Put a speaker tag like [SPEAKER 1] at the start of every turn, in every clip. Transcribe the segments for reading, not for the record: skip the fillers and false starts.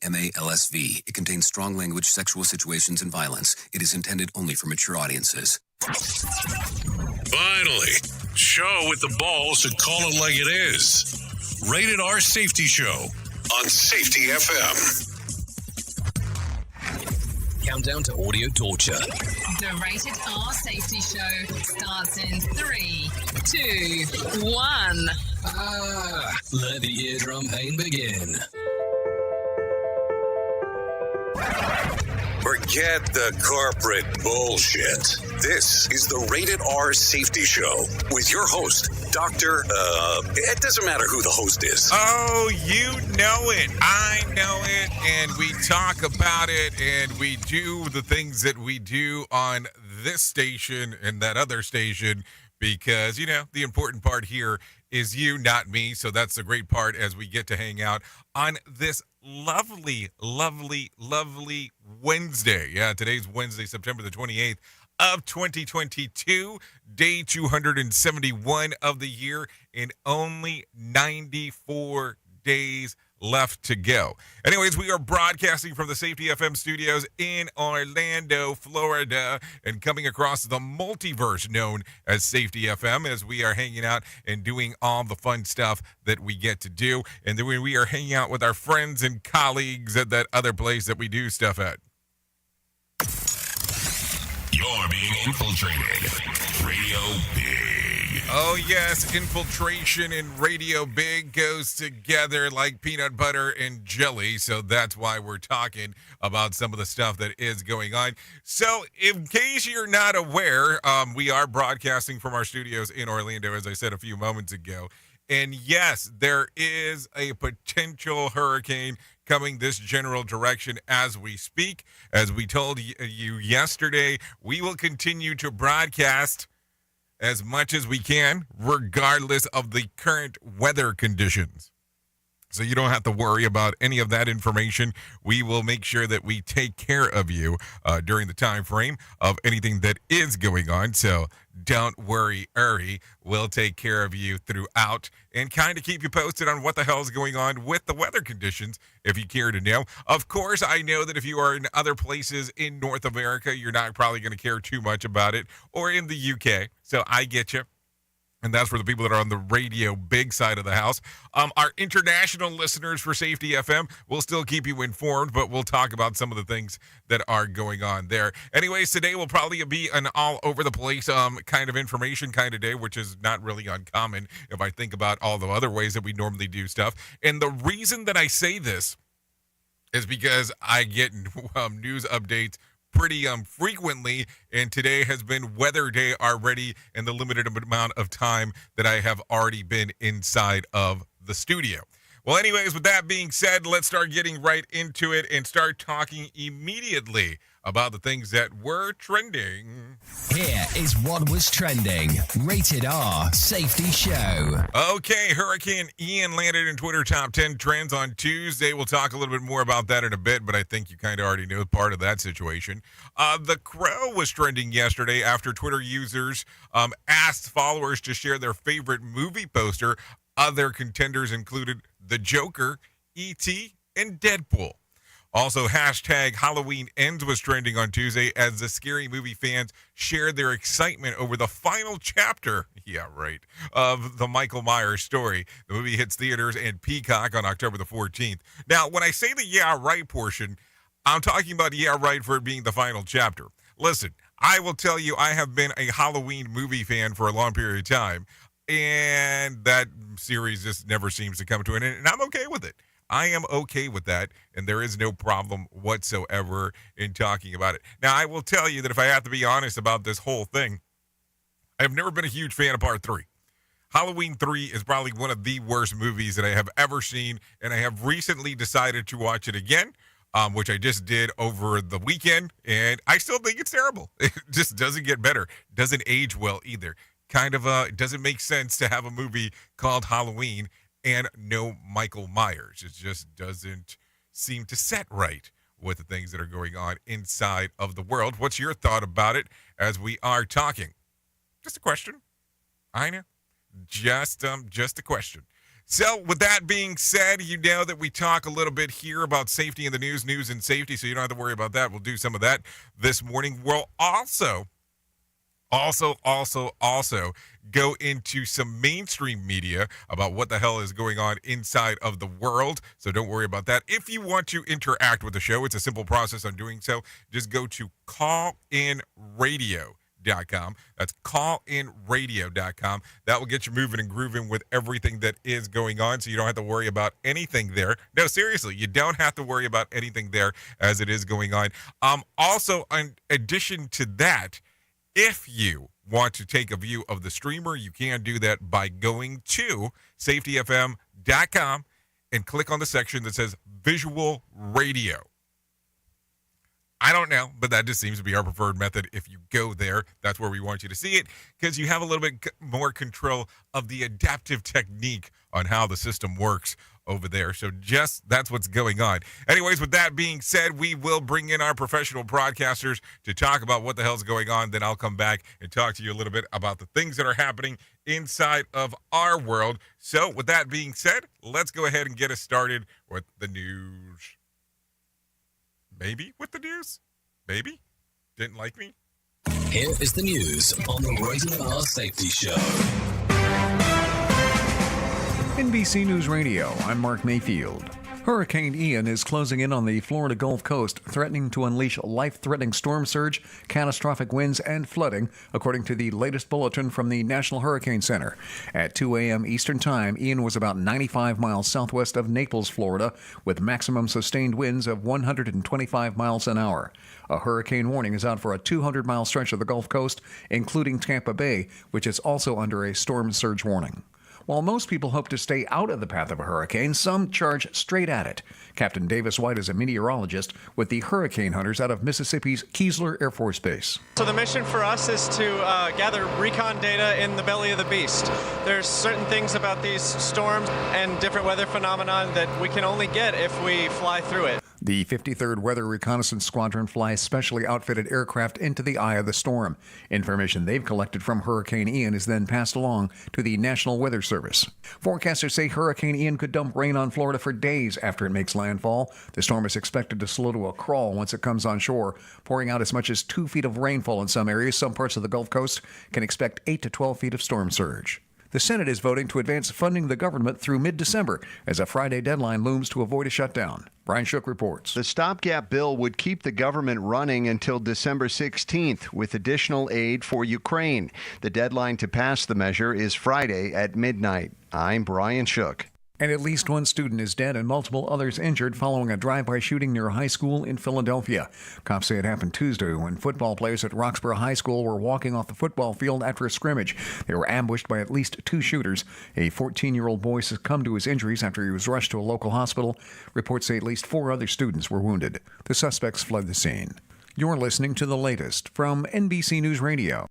[SPEAKER 1] MALSV. It contains strong language, sexual situations, and violence. It is intended only for mature audiences.
[SPEAKER 2] Finally, show with the balls to call it like it is. Rated R Safety Show on Safety FM.
[SPEAKER 1] Countdown to audio torture.
[SPEAKER 3] The Rated R Safety Show starts in 3, 2, 1.
[SPEAKER 1] Let the eardrum pain begin.
[SPEAKER 2] Forget the corporate bullshit. This is the Rated R Safety Show with your host, Dr. It doesn't matter who the host is.
[SPEAKER 4] Oh, you know it. I know it. And we talk about it. And we do the things that we do on this station and that other station because, you know, the important part here is you, not me. So that's the great part as we get to hang out on this lovely Wednesday. Yeah, today's Wednesday, September the 28th of 2022, day 271 of the year, and only 94 days left to go. Anyways, we are broadcasting from the Safety FM studios in Orlando, Florida, and coming across the multiverse known as Safety FM as we are hanging out and doing all the fun stuff that we get to do. And then we are hanging out with our friends and colleagues at that other place that we do stuff at.
[SPEAKER 2] You're being infiltrated. Radio Big.
[SPEAKER 4] Oh, yes, infiltration and Radio Big goes together like peanut butter and jelly, so that's why we're talking about some of the stuff that is going on. So, in case you're not aware, we are broadcasting from our studios in Orlando, as I said a few moments ago. And yes, there is a potential hurricane coming this general direction as we speak. As we told you yesterday, we will continue to broadcast as much as we can, regardless of the current weather conditions. So you don't have to worry about any of that information. We will make sure that we take care of you during the time frame of anything that is going on. So don't worry, Uri. We'll take care of you throughout and kind of keep you posted on what the hell is going on with the weather conditions, if you care to know. Of course, I know that if you are in other places in North America, you're not probably going to care too much about it, or in the UK. So I get you. And that's for the people that are on the Radio Big side of the house. Our international listeners for Safety FM will still keep you informed, but we'll talk about some of the things that are going on there. Anyways, today will probably be an all over the place kind of information kind of day, which is not really uncommon if I think about all the other ways that we normally do stuff. And the reason that I say this is because I get news updates pretty frequently, and today has been weather day already in the limited amount of time that I have already been inside of the studio. Well, anyways, with that being said, let's start getting right into it and start talking immediately about the things that were trending.
[SPEAKER 5] Here is what was trending. Rated R Safety Show.
[SPEAKER 4] Okay, Hurricane Ian landed in Twitter top 10 trends on Tuesday. We'll talk a little bit more about that in a bit, but I think you kind of already know part of that situation. The Crow was trending yesterday after Twitter users asked followers to share their favorite movie poster. Other contenders included The Joker, E.T., and Deadpool. Also, hashtag Halloween Ends was trending on Tuesday as the scary movie fans shared their excitement over the final chapter, of the Michael Myers story. The movie hits theaters and Peacock on October the 14th. Now, when I say the yeah, right portion, I'm talking about yeah, right for it being the final chapter. Listen, I will tell you I have been a Halloween movie fan for a long period of time, and that series just never seems to come to an end, and I'm okay with it. I am okay with that, and there is no problem whatsoever in talking about it. Now, I will tell you that if I have to be honest about this whole thing, I've never been a huge fan of Part 3. Halloween 3 is probably one of the worst movies that I have ever seen, and I have recently decided to watch it again, which I just did over the weekend, and I still think it's terrible. It just doesn't get better. Doesn't age well either. It doesn't make sense to have a movie called Halloween and no Michael Myers. It just doesn't seem to set right with the things that are going on inside of the world. What's your thought about it as we are talking? Just a question. I know. Just a question. So with that being said, you know that we talk a little bit here about safety in the news and safety, so you don't have to worry about that. We'll do some of that this morning. We'll also go into some mainstream media about what the hell is going on inside of the world. So don't worry about that. If you want to interact with the show, it's a simple process on doing so. Just go to callinradio.com. That's callinradio.com. That will get you moving and grooving with everything that is going on, so you don't have to worry about anything there. No, seriously, you don't have to worry about anything there as it is going on. Also, in addition to that, if you want to take a view of the streamer, you can do that by going to safetyfm.com and click on the section that says Visual Radio. I don't know, but that just seems to be our preferred method. If you go there, that's where we want you to see it, because you have a little bit more control of the adaptive technique on how the system works over there. So that's what's going on. Anyways, with that being said, we will bring in our professional broadcasters to talk about what the hell's going on. Then I'll come back and talk to you a little bit about the things that are happening inside of our world. So with that being said, let's go ahead and get us started with the news. Maybe with the news? Maybe? Didn't like me?
[SPEAKER 5] Here is the news on the Rated R Safety Show.
[SPEAKER 6] NBC News Radio, I'm Mark Mayfield. Hurricane Ian is closing in on the Florida Gulf Coast, threatening to unleash life-threatening storm surge, catastrophic winds, and flooding, according to the latest bulletin from the National Hurricane Center. At 2 a.m. Eastern Time, Ian was about 95 miles southwest of Naples, Florida, with maximum sustained winds of 125 miles an hour. A hurricane warning is out for a 200-mile stretch of the Gulf Coast, including Tampa Bay, which is also under a storm surge warning. While most people hope to stay out of the path of a hurricane, some charge straight at it. Captain Davis White is a meteorologist with the hurricane hunters out of Mississippi's Keesler Air Force Base.
[SPEAKER 7] So the mission for us is to gather recon data in the belly of the beast. There's certain things about these storms and different weather phenomena that we can only get if we fly through it.
[SPEAKER 6] The 53rd Weather Reconnaissance Squadron flies specially outfitted aircraft into the eye of the storm. Information they've collected from Hurricane Ian is then passed along to the National Weather Service. Forecasters say Hurricane Ian could dump rain on Florida for days after it makes landfall. The storm is expected to slow to a crawl once it comes on shore, pouring out as much as 2 feet of rainfall in some areas. Some parts of the Gulf Coast can expect 8 to 12 feet of storm surge. The Senate is voting to advance funding the government through mid-December as a Friday deadline looms to avoid a shutdown. Brian Shook reports.
[SPEAKER 8] The stopgap bill would keep the government running until December 16th with additional aid for Ukraine. The deadline to pass the measure is Friday at midnight. I'm Brian Shook.
[SPEAKER 6] And at least one student is dead and multiple others injured following a drive-by shooting near a high school in Philadelphia. Cops say it happened Tuesday when football players at Roxborough High School were walking off the football field after a scrimmage. They were ambushed by at least two shooters. A 14-year-old boy succumbed to his injuries after he was rushed to a local hospital. Reports say at least 4 other students were wounded. The suspects fled the scene. You're listening to the latest from NBC News Radio.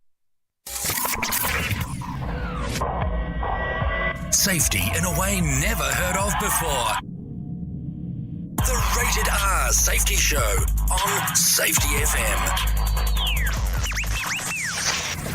[SPEAKER 5] Safety in a way never heard of before. The Rated R Safety Show on Safety FM.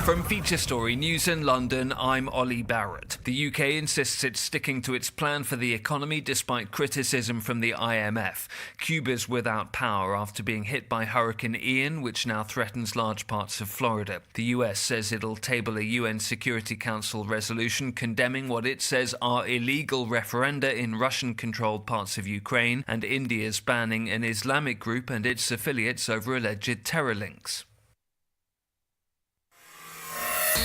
[SPEAKER 9] From Feature Story News in London, I'm Ollie Barrett. The UK insists it's sticking to its plan for the economy despite criticism from the IMF. Cuba's without power after being hit by Hurricane Ian, which now threatens large parts of Florida. The US says it'll table a UN Security Council resolution condemning what it says are illegal referenda in Russian-controlled parts of Ukraine, and India's banning an Islamic group and its affiliates over alleged terror links.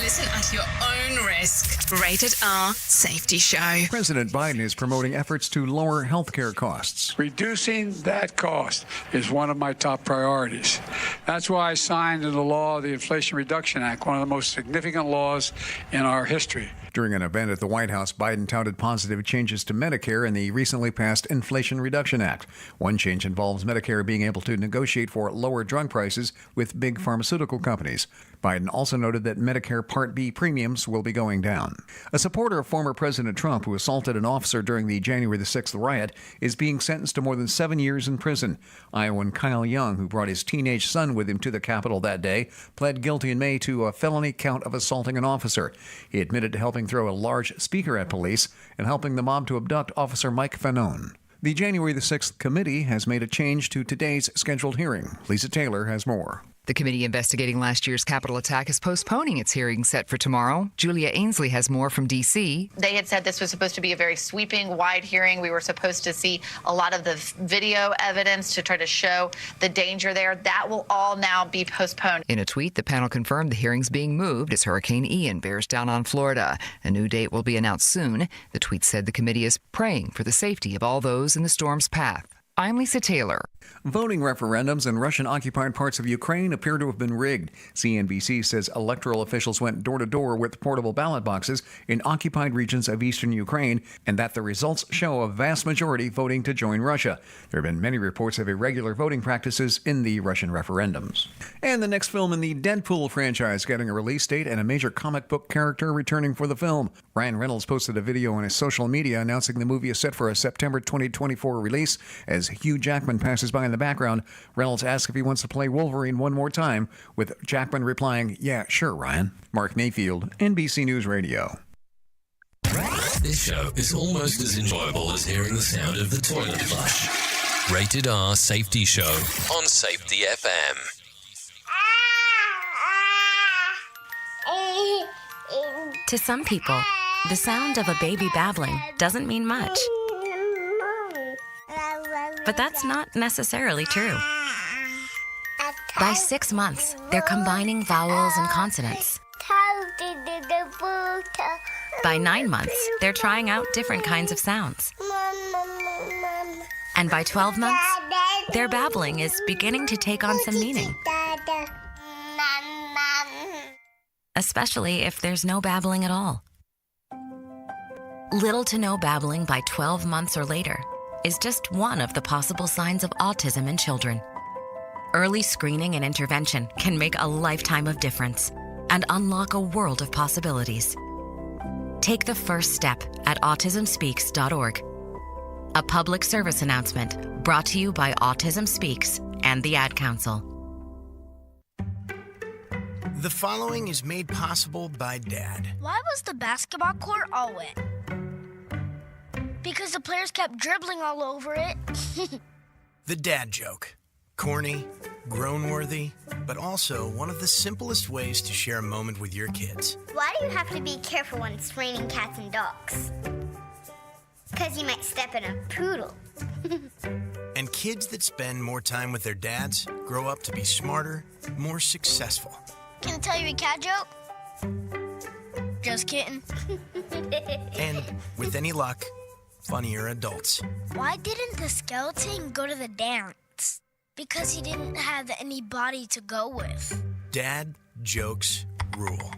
[SPEAKER 3] Listen at your own risk. Rated R Safety Show.
[SPEAKER 6] President Biden is promoting efforts to lower healthcare costs.
[SPEAKER 10] Reducing that cost is one of my top priorities. That's why I signed into law the Inflation Reduction Act, one of the most significant laws in our history.
[SPEAKER 6] During an event at the White House, Biden touted positive changes to Medicare in the recently passed Inflation Reduction Act. One change involves Medicare being able to negotiate for lower drug prices with big pharmaceutical companies. Biden also noted that Medicare Part B premiums will be going down. A supporter of former President Trump who assaulted an officer during the January the 6th riot is being sentenced to more than 7 years in prison. Iowan Kyle Young, who brought his teenage son with him to the Capitol that day, pled guilty in May to a felony count of assaulting an officer. He admitted to helping throw a large speaker at police and helping the mob to abduct Officer Mike Fanone. The January the 6th committee has made a change to today's scheduled hearing. Lisa Taylor has more.
[SPEAKER 11] The committee investigating last year's Capitol attack is postponing its hearing set for tomorrow. Julia Ainsley has more from D.C.
[SPEAKER 12] They had said this was supposed to be a very sweeping, wide hearing. We were supposed to see a lot of the video evidence to try to show the danger there. That will all now be postponed.
[SPEAKER 11] In a tweet, the panel confirmed the hearing's being moved as Hurricane Ian bears down on Florida. A new date will be announced soon. The tweet said the committee is praying for the safety of all those in the storm's path. I'm Lisa Taylor.
[SPEAKER 6] Voting referendums in Russian-occupied parts of Ukraine appear to have been rigged. CNBC says electoral officials went door-to-door with portable ballot boxes in occupied regions of eastern Ukraine, and that the results show a vast majority voting to join Russia. There have been many reports of irregular voting practices in the Russian referendums. And the next film in the Deadpool franchise getting a release date and a major comic book character returning for the film. Ryan Reynolds posted a video on his social media announcing the movie is set for a September 2024 release. As Hugh Jackman passes by in the background, Reynolds asks if he wants to play Wolverine one more time, with Jackman replying, "Yeah, sure, Ryan." Mark Mayfield, NBC News Radio.
[SPEAKER 5] This show is almost as enjoyable as hearing the sound of the toilet flush. Rated R Safety Show on Safety FM.
[SPEAKER 13] To some people, the sound of a baby babbling doesn't mean much. But that's not necessarily true. By 6 months, they're combining vowels and consonants. By 9 months, they're trying out different kinds of sounds. And by 12 months, their babbling is beginning to take on some meaning. Especially if there's no babbling at all. Little to no babbling by 12 months or later is just one of the possible signs of autism in children. Early screening and intervention can make a lifetime of difference and unlock a world of possibilities. Take the first step at autismspeaks.org. A public service announcement brought to you by Autism Speaks and the Ad Council.
[SPEAKER 14] The following is made possible by Dad.
[SPEAKER 15] Why was the basketball court all wet? Because the players kept dribbling all over it.
[SPEAKER 14] The dad joke. Corny, grown-worthy, but also one of the simplest ways to share a moment with your kids.
[SPEAKER 16] Why do you have to be careful when it's raining cats and dogs? Because you might step in a poodle.
[SPEAKER 14] And kids that spend more time with their dads grow up to be smarter, more successful.
[SPEAKER 15] Can I tell you a cat joke? Just kidding.
[SPEAKER 14] And with any luck, funnier adults.
[SPEAKER 15] Why didn't the skeleton go to the dance? Because he didn't have any body to go with.
[SPEAKER 14] Dad jokes rule.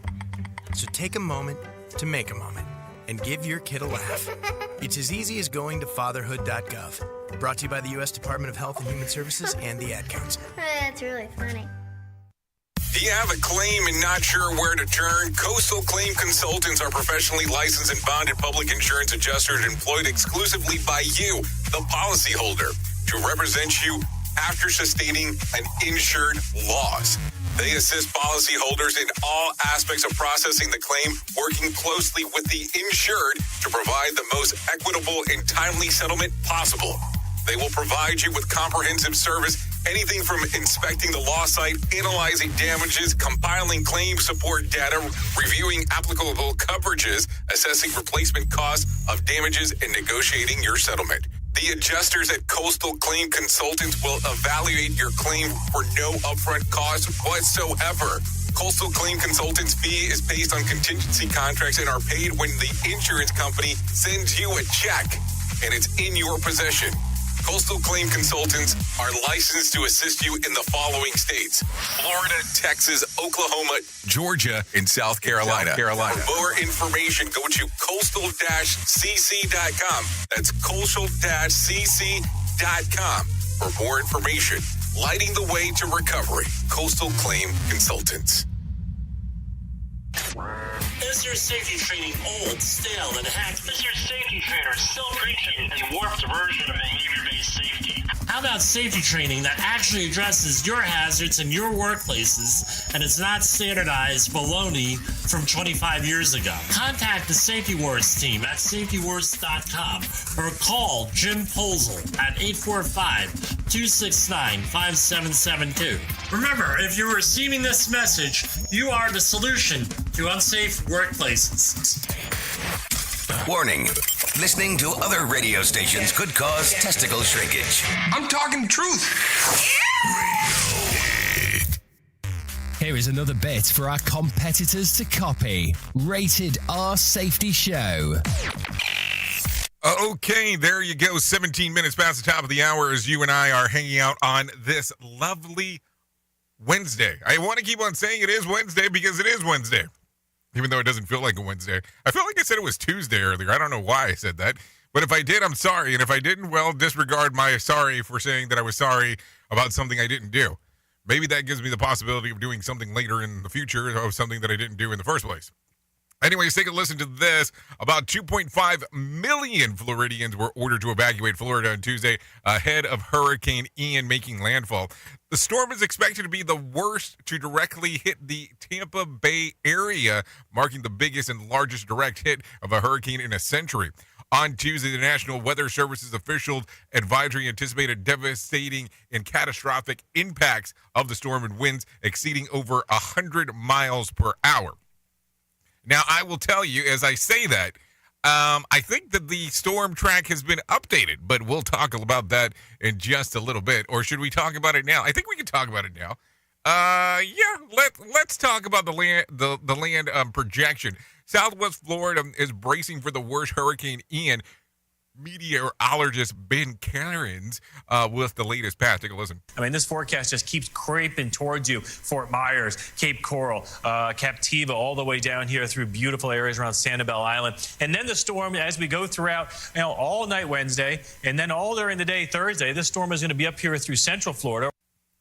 [SPEAKER 14] So take a moment to make a moment and give your kid a laugh. It's as easy as going to fatherhood.gov. Brought to you by the U.S. Department of Health and Human Services and the Ad Council.
[SPEAKER 16] That's really funny.
[SPEAKER 2] Do you have a claim and not sure where to turn? Coastal Claim Consultants are professionally licensed and bonded public insurance adjusters employed exclusively by you, the policyholder, to represent you after sustaining an insured loss. They assist policyholders in all aspects of processing the claim, working closely with the insured to provide the most equitable and timely settlement possible. They will provide you with comprehensive service, anything from inspecting the loss site, analyzing damages, compiling claim support data, reviewing applicable coverages, assessing replacement costs of damages, and negotiating your settlement. The adjusters at Coastal Claim Consultants will evaluate your claim for no upfront cost whatsoever. Coastal Claim Consultants' fee is based on contingency contracts and are paid when the insurance company sends you a check and it's in your possession. Coastal Claim Consultants are licensed to assist you in the following states: Florida, Texas, Oklahoma, Georgia, and South Carolina. For more information, go to coastal-cc.com. That's coastal-cc.com. For more information, lighting the way to recovery. Coastal Claim Consultants.
[SPEAKER 17] Is your safety training old, stale, and hacked? Is your safety trainer still preaching a warped version of behavior-based safety? How about safety training that actually addresses your hazards in your workplaces and is not standardized baloney from 25 years ago? Contact the Safety Wars team at safetywars.com or call Jim Posel at 845-269-5772. Remember, if you're receiving this message, you are the solution to unsafe workplaces.
[SPEAKER 18] Warning. Listening to other radio stations could cause testicle shrinkage.
[SPEAKER 19] I'm talking the truth.
[SPEAKER 20] Here is another bit for our competitors to copy. Rated R Safety Show.
[SPEAKER 4] Okay, there you go. 17 minutes past the top of the hour as you and I are hanging out on this lovely Wednesday. I want to keep on saying it is Wednesday because it is Wednesday, even though it doesn't feel like a Wednesday. I feel like I said it was Tuesday earlier. I don't know why I said that. But if I did, I'm sorry. And if I didn't, well, disregard my sorry for saying that I was sorry about something I didn't do. Maybe that gives me the possibility of doing something later in the future of something that I didn't do in the first place. Anyways, take a listen to this. About 2.5 million Floridians were ordered to evacuate Florida on Tuesday ahead of Hurricane Ian making landfall. The storm is expected to be the worst to directly hit the Tampa Bay area, marking the biggest and largest direct hit of a hurricane in a century. On Tuesday, the National Weather Service's official advisory anticipated devastating and catastrophic impacts of the storm and winds exceeding over 100 miles per hour. Now, I will tell you, as I say that, I think that the storm track has been updated, but we'll talk about that in just a little bit. Or should we talk about it now? I think we can talk about it now. Let's talk about the land projection. Southwest Florida is bracing for the worst Hurricane Ian. Meteorologist Ben Cairns with the latest path. Take a listen.
[SPEAKER 21] I mean, this forecast just keeps creeping towards you. Fort Myers, Cape Coral, Captiva, all the way down here through beautiful areas around Sanibel Island. And then the storm, as we go throughout, all night Wednesday, and then all during the day Thursday, this storm is going to be up here through central Florida.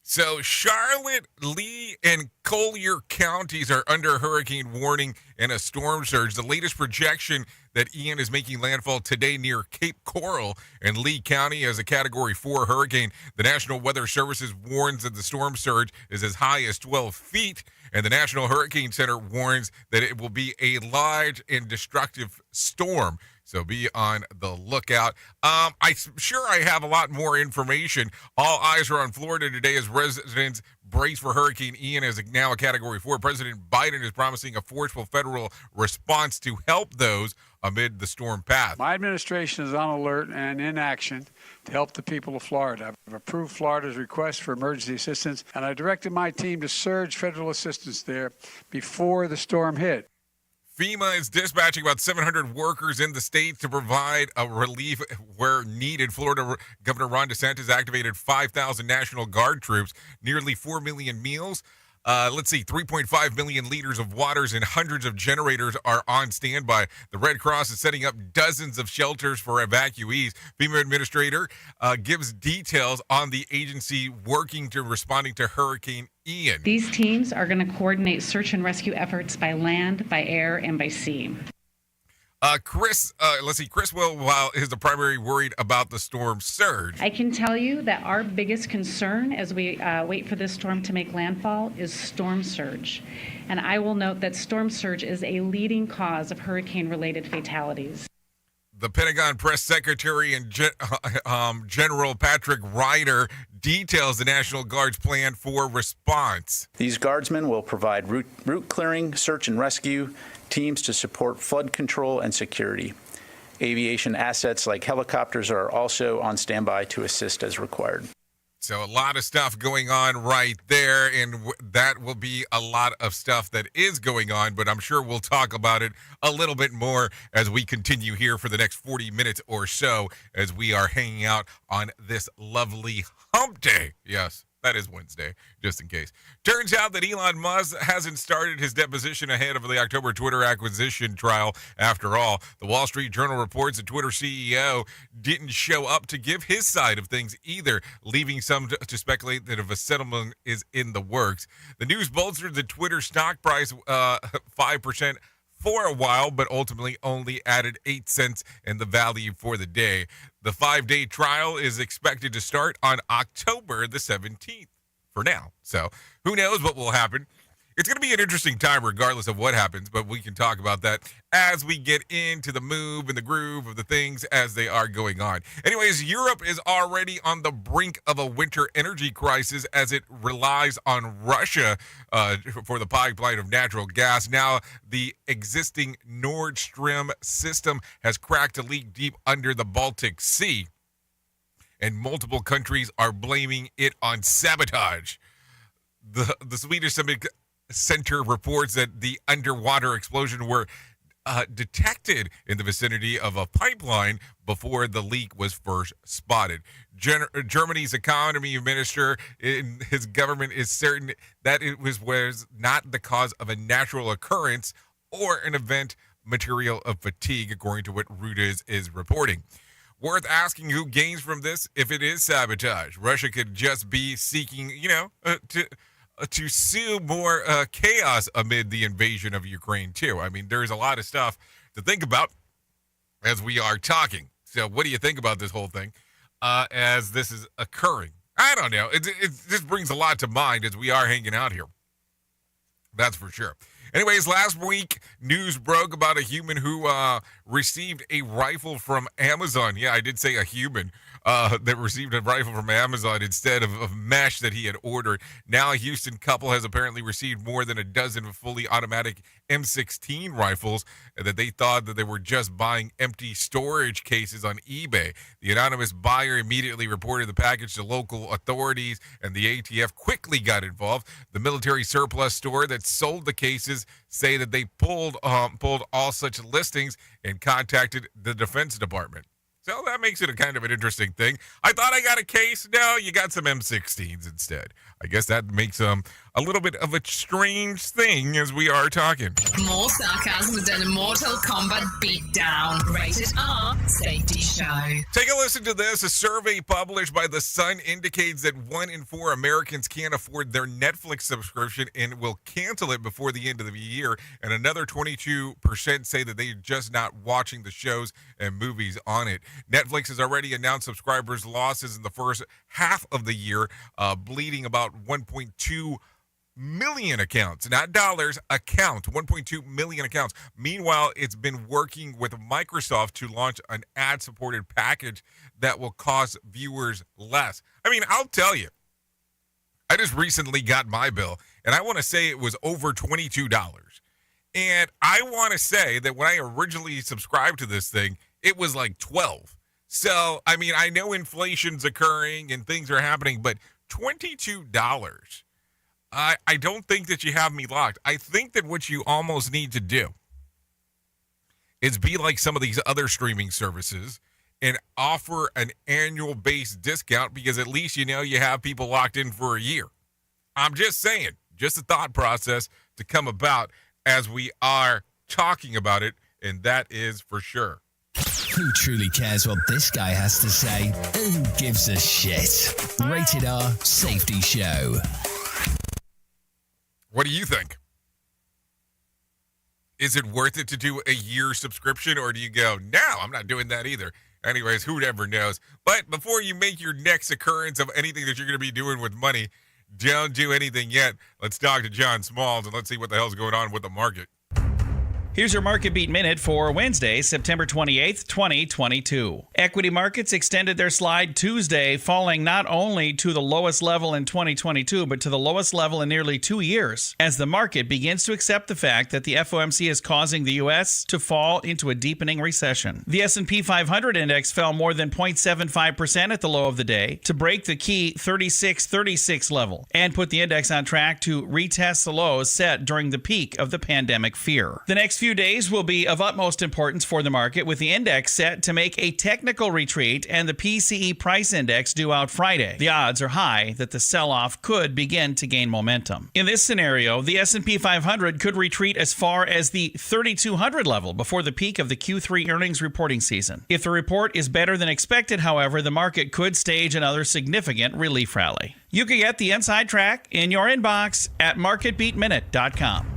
[SPEAKER 4] So Charlotte, Lee, and Collier counties are under hurricane warning and a storm surge. The latest projection that Ian is making landfall today near Cape Coral and Lee County as a Category 4 hurricane. The National Weather Services warns that the storm surge is as high as 12 feet, and the National Hurricane Center warns that it will be a large and destructive storm. So be on the lookout. I'm sure I have a lot more information. All eyes are on Florida today as residents brace for Hurricane Ian as now a Category 4. President Biden is promising a forceful federal response to help those amid the storm path.
[SPEAKER 10] My administration is on alert and in action to help the people of Florida. I've approved Florida's request for emergency assistance, and I directed my team to surge federal assistance there before the storm hit.
[SPEAKER 4] FEMA is dispatching about 700 workers in the state to provide a relief where needed. Florida Governor Ron DeSantis activated 5,000 National Guard troops, nearly 4 million meals. 3.5 million liters of waters and hundreds of generators are on standby. The Red Cross is setting up dozens of shelters for evacuees. FEMA administrator gives details on the agency working to responding to Hurricane Ian.
[SPEAKER 19] These teams are going to coordinate search and rescue efforts by land, by air, and by sea.
[SPEAKER 4] Chris Wilwell is the primary worried about the storm surge.
[SPEAKER 19] I can tell you that our biggest concern as we wait for this storm to make landfall is storm surge. And I will note that storm surge is a leading cause of hurricane-related fatalities.
[SPEAKER 4] The Pentagon Press Secretary and General Patrick Ryder details the National Guard's plan for response.
[SPEAKER 22] These guardsmen will provide route clearing, search and rescue teams to support flood control and security. Aviation assets like helicopters are also on standby to assist as required.
[SPEAKER 4] So a lot of stuff going on right there, and that will be a lot of stuff that is going on, but I'm sure we'll talk about it a little bit more as we continue here for the next 40 minutes or so as we are hanging out on this lovely hump day. Yes, that is Wednesday, just in case. Turns out that Elon Musk hasn't started his deposition ahead of the October Twitter acquisition trial after all. The Wall Street Journal reports that Twitter CEO didn't show up to give his side of things either, leaving some to speculate that if a settlement is in the works. The news bolstered the Twitter stock price 5% for a while, but ultimately only added 8 cents in the value for the day. The 5-day trial is expected to start on October the 17th for now. So who knows what will happen. It's going to be an interesting time regardless of what happens, but we can talk about that as we get into the move and the groove of the things as they are going on. Anyways, Europe is already on the brink of a winter energy crisis as it relies on Russia for the pipeline of natural gas. Now, the existing Nord Stream system has cracked a leak deep under the Baltic Sea, and multiple countries are blaming it on sabotage. The Swedish Center reports that the underwater explosion were detected in the vicinity of a pipeline before the leak was first spotted. Germany's economy minister in his government is certain that it was not the cause of a natural occurrence or an event material of fatigue, according to what Reuters is reporting. Worth asking who gains from this if it is sabotage. Russia could just be seeking, to sue more chaos amid the invasion of Ukraine, too. I mean, there's a lot of stuff to think about as we are talking. So what do you think about this whole thing as this is occurring? I don't know. It just brings a lot to mind as we are hanging out here. That's for sure. Anyways, last week, news broke about a human who received a rifle from Amazon. Yeah, I did say a human that received a rifle from Amazon instead of mesh that he had ordered. Now a Houston couple has apparently received more than a dozen fully automatic M16 rifles that they thought that they were just buying empty storage cases on eBay. The anonymous buyer immediately reported the package to local authorities, and the ATF quickly got involved. The military surplus store that sold the cases say that they pulled all such listings and contacted the Defense Department. So that makes it a kind of an interesting thing. I thought I got a case. No, you got some M16s instead. I guess that makes a little bit of a strange thing as we are talking.
[SPEAKER 3] More sarcasm than a Mortal Kombat beatdown. Rated R Safety Show.
[SPEAKER 4] Take a listen to this. A survey published by The Sun indicates that 1 in 4 Americans can't afford their Netflix subscription and will cancel it before the end of the year. And another 22% say that they're just not watching the shows and movies on it. Netflix has already announced subscribers' losses in the first half of the year, bleeding about 1.2 million accounts, not dollars, accounts, 1.2 million accounts. Meanwhile, it's been working with Microsoft to launch an ad-supported package that will cost viewers less. I mean, I'll tell you, I just recently got my bill, and I want to say it was over $22. And I want to say that when I originally subscribed to this thing, it was like $12. So, I mean, I know inflation's occurring and things are happening, but $22, I don't think that you have me locked. I think that what you almost need to do is be like some of these other streaming services and offer an annual base discount, because at least you have people locked in for a year. I'm just saying, just a thought process to come about as we are talking about it, and that is for sure.
[SPEAKER 20] Who truly cares what this guy has to say? Who gives a shit? Rated R Safety Show.
[SPEAKER 4] What do you think? Is it worth it to do a year subscription, or do you go, no, I'm not doing that either? Anyways, who ever knows? But before you make your next occurrence of anything that you're going to be doing with money, don't do anything yet. Let's talk to John Smalls and let's see what the hell's going on with the market.
[SPEAKER 1] Here's your Market Beat Minute for Wednesday, September 28th, 2022. Equity markets extended their slide Tuesday, falling not only to the lowest level in 2022, but to the lowest level in nearly 2 years, as the market begins to accept the fact that the FOMC is causing the U.S. to fall into a deepening recession. The S&P 500 index fell more than 0.75% at the low of the day to break the key 3636 level and put the index on track to retest the lows set during the peak of the pandemic fear. The next few days will be of utmost importance for the market, with the index set to make a technical retreat and the PCE price index due out Friday. The odds are high that the sell-off could begin to gain momentum. In this scenario, the S&P 500 could retreat as far as the 3,200 level before the peak of the Q3 earnings reporting season. If the report is better than expected, however, the market could stage another significant relief rally. You can get the inside track in your inbox at marketbeatminute.com.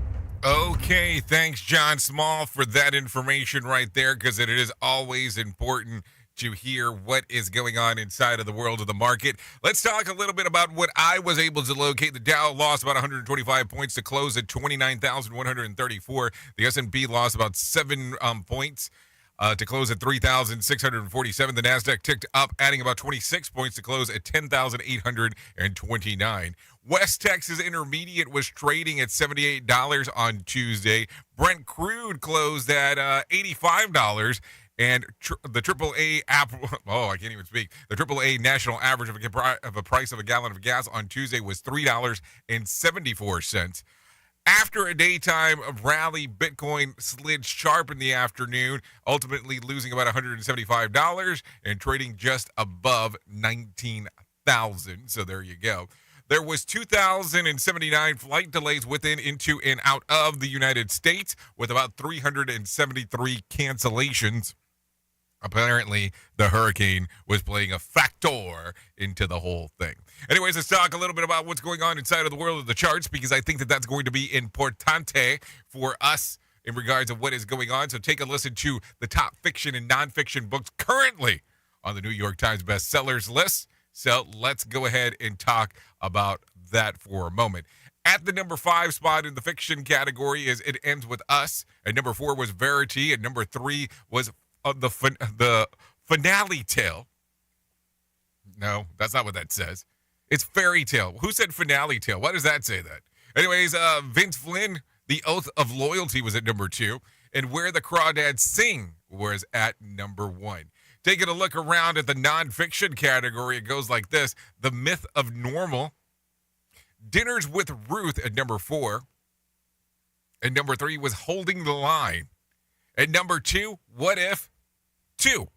[SPEAKER 4] Okay, thanks, John Small, for that information right there, because it is always important to hear what is going on inside of the world of the market. Let's talk a little bit about what I was able to locate. The Dow lost about 125 points to close at 29,134. The S&P lost about 7 points to close at 3,647. The NASDAQ ticked up, adding about 26 points to close at 10,829. West Texas Intermediate was trading at $78 on Tuesday. Brent crude closed at $85. And the AAA I can't even speak. The AAA national average of a price of a gallon of gas on Tuesday was $3.74. After a daytime of rally, Bitcoin slid sharp in the afternoon, ultimately losing about $175 and trading just above 19,000. So there you go. There was 2,079 flight delays within, into, and out of the United States, with about 373 cancellations. Apparently, the hurricane was playing a factor into the whole thing. Anyways, let's talk a little bit about what's going on inside of the world of the charts, because I think that that's going to be importante for us in regards to what is going on. So take a listen to the top fiction and nonfiction books currently on the New York Times Bestsellers list. So let's go ahead and talk about that for a moment. At the number 5 spot in the fiction category is It Ends With Us. At number 4 was Verity. At number 3 was the finale tale. No, that's not what that says. It's fairy tale. Who said finale tale? Why does that say that? Anyways, Vince Flynn, The Oath of Loyalty was at number 2. And Where the Crawdads Sing was at number 1. Taking a look around at the nonfiction category, it goes like this. The Myth of Normal. Dinners with Ruth at number 4. And number 3 was Holding the Line. At number 2, What If 2.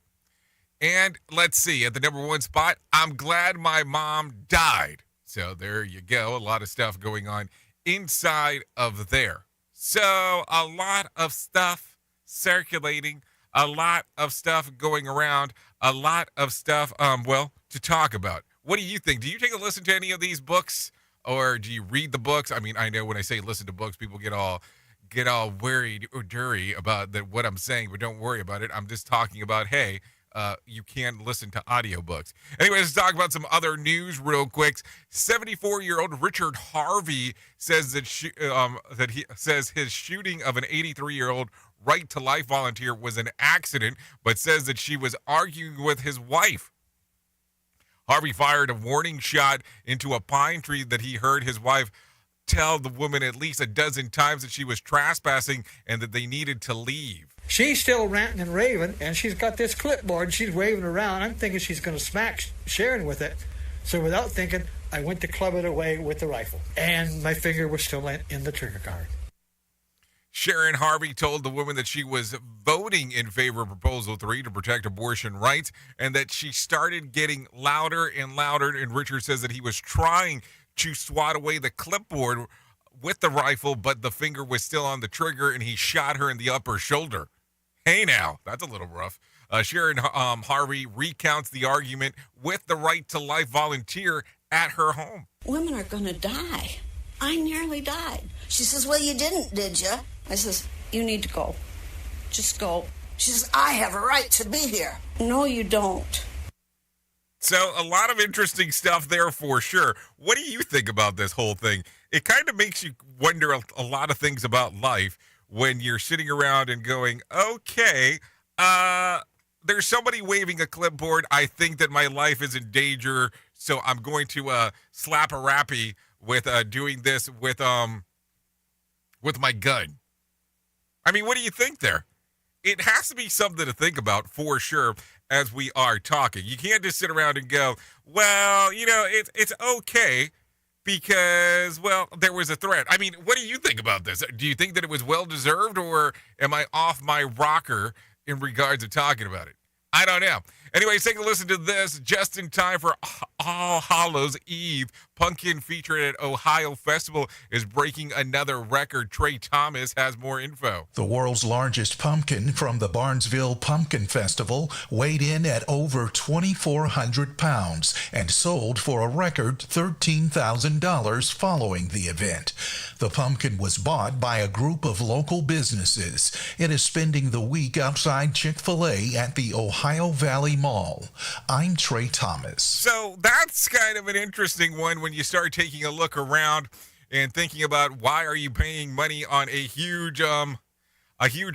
[SPEAKER 4] And let's see, at the number 1 spot, I'm Glad My Mom Died. So there you go. A lot of stuff going on inside of there. So a lot of stuff circulating. A lot of stuff going around, a lot of stuff, to talk about. What do you think? Do you take a listen to any of these books, or do you read the books? I mean, I know when I say listen to books, people get all worried or dirty about what I'm saying, but don't worry about it. I'm just talking about, hey, you can listen to audiobooks. Anyways, let's talk about some other news real quick. 74-year-old Richard Harvey says that he says his shooting of an 83-year-old Right to Life volunteer was an accident, but says that she was arguing with his wife. Harvey fired a warning shot into a pine tree that he heard his wife tell the woman at least a dozen times that she was trespassing and that they needed to leave.
[SPEAKER 7] She's still ranting and raving, and she's got this clipboard, and she's waving around. I'm thinking she's going to smack Sharon with it. So without thinking, I went to club it away with the rifle. And my finger was still in the trigger guard.
[SPEAKER 4] Sharon Harvey told the woman that she was voting in favor of Proposal 3 to protect abortion rights and that she started getting louder and louder. And Richard says that he was trying to swat away the clipboard with the rifle, but the finger was still on the trigger and he shot her in the upper shoulder. Hey now, that's a little rough. Sharon Harvey recounts the argument with the Right to Life volunteer at her home.
[SPEAKER 8] Women are going to die. I nearly died. She says, well, you didn't, did you? I says, you need to go. Just go. She says, I have a right to be here. No, you don't.
[SPEAKER 4] So a lot of interesting stuff there for sure. What do you think about this whole thing? It kind of makes you wonder a lot of things about life when you're sitting around and going, okay, there's somebody waving a clipboard. I think that my life is in danger, so I'm going to slap a rappy with doing this with my gun. I mean, what do you think there? It has to be something to think about for sure as we are talking. You can't just sit around and go, well, you know, it's okay because, well, there was a threat. I mean, what do you think about this? Do you think that it was well-deserved, or am I off my rocker in regards to talking about it? I don't know. Anyways, take a listen to this just in time for All Hallows Eve. Pumpkin featured at Ohio Festival is breaking another record. Trey Thomas has more info.
[SPEAKER 9] The world's largest pumpkin from the Barnesville Pumpkin Festival weighed in at over 2,400 pounds and sold for a record $13,000 following the event. The pumpkin was bought by a group of local businesses. It is spending the week outside Chick-fil-A at the Ohio Valley Mall. I'm Trey Thomas.
[SPEAKER 4] So that's kind of an interesting one when you start taking a look around and thinking about why are you paying money on a huge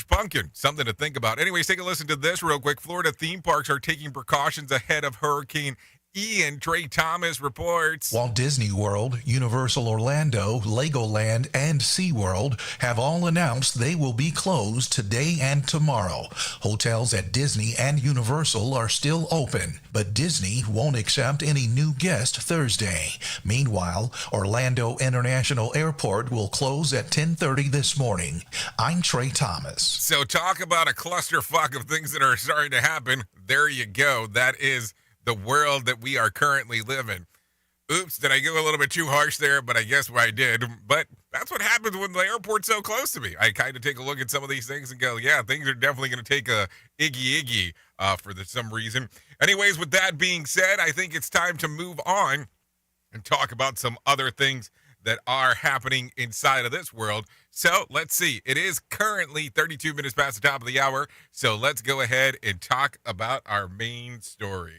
[SPEAKER 4] pumpkin. Something to think about. Anyways, take a listen to this real quick. Florida theme parks are taking precautions ahead of Hurricane Ian. Trey Thomas reports.
[SPEAKER 9] Walt Disney World, Universal Orlando, Legoland, and SeaWorld have all announced they will be closed today and tomorrow. Hotels at Disney and Universal are still open, but Disney won't accept any new guests Thursday. Meanwhile, Orlando International Airport will close at 10:30 this morning. I'm Trey Thomas.
[SPEAKER 4] So talk about a clusterfuck of things that are starting to happen. There you go. That is the world that we are currently living. Oops, did I go a little bit too harsh there? But I guess I did. But that's what happens when the airport's so close to me. I kind of take a look at some of these things and go, yeah, things are definitely going to take a iggy for some reason. Anyways, with that being said, I think it's time to move on and talk about some other things that are happening inside of this world. So let's see. It is currently 32 minutes past the top of the hour. So let's go ahead and talk about our main story.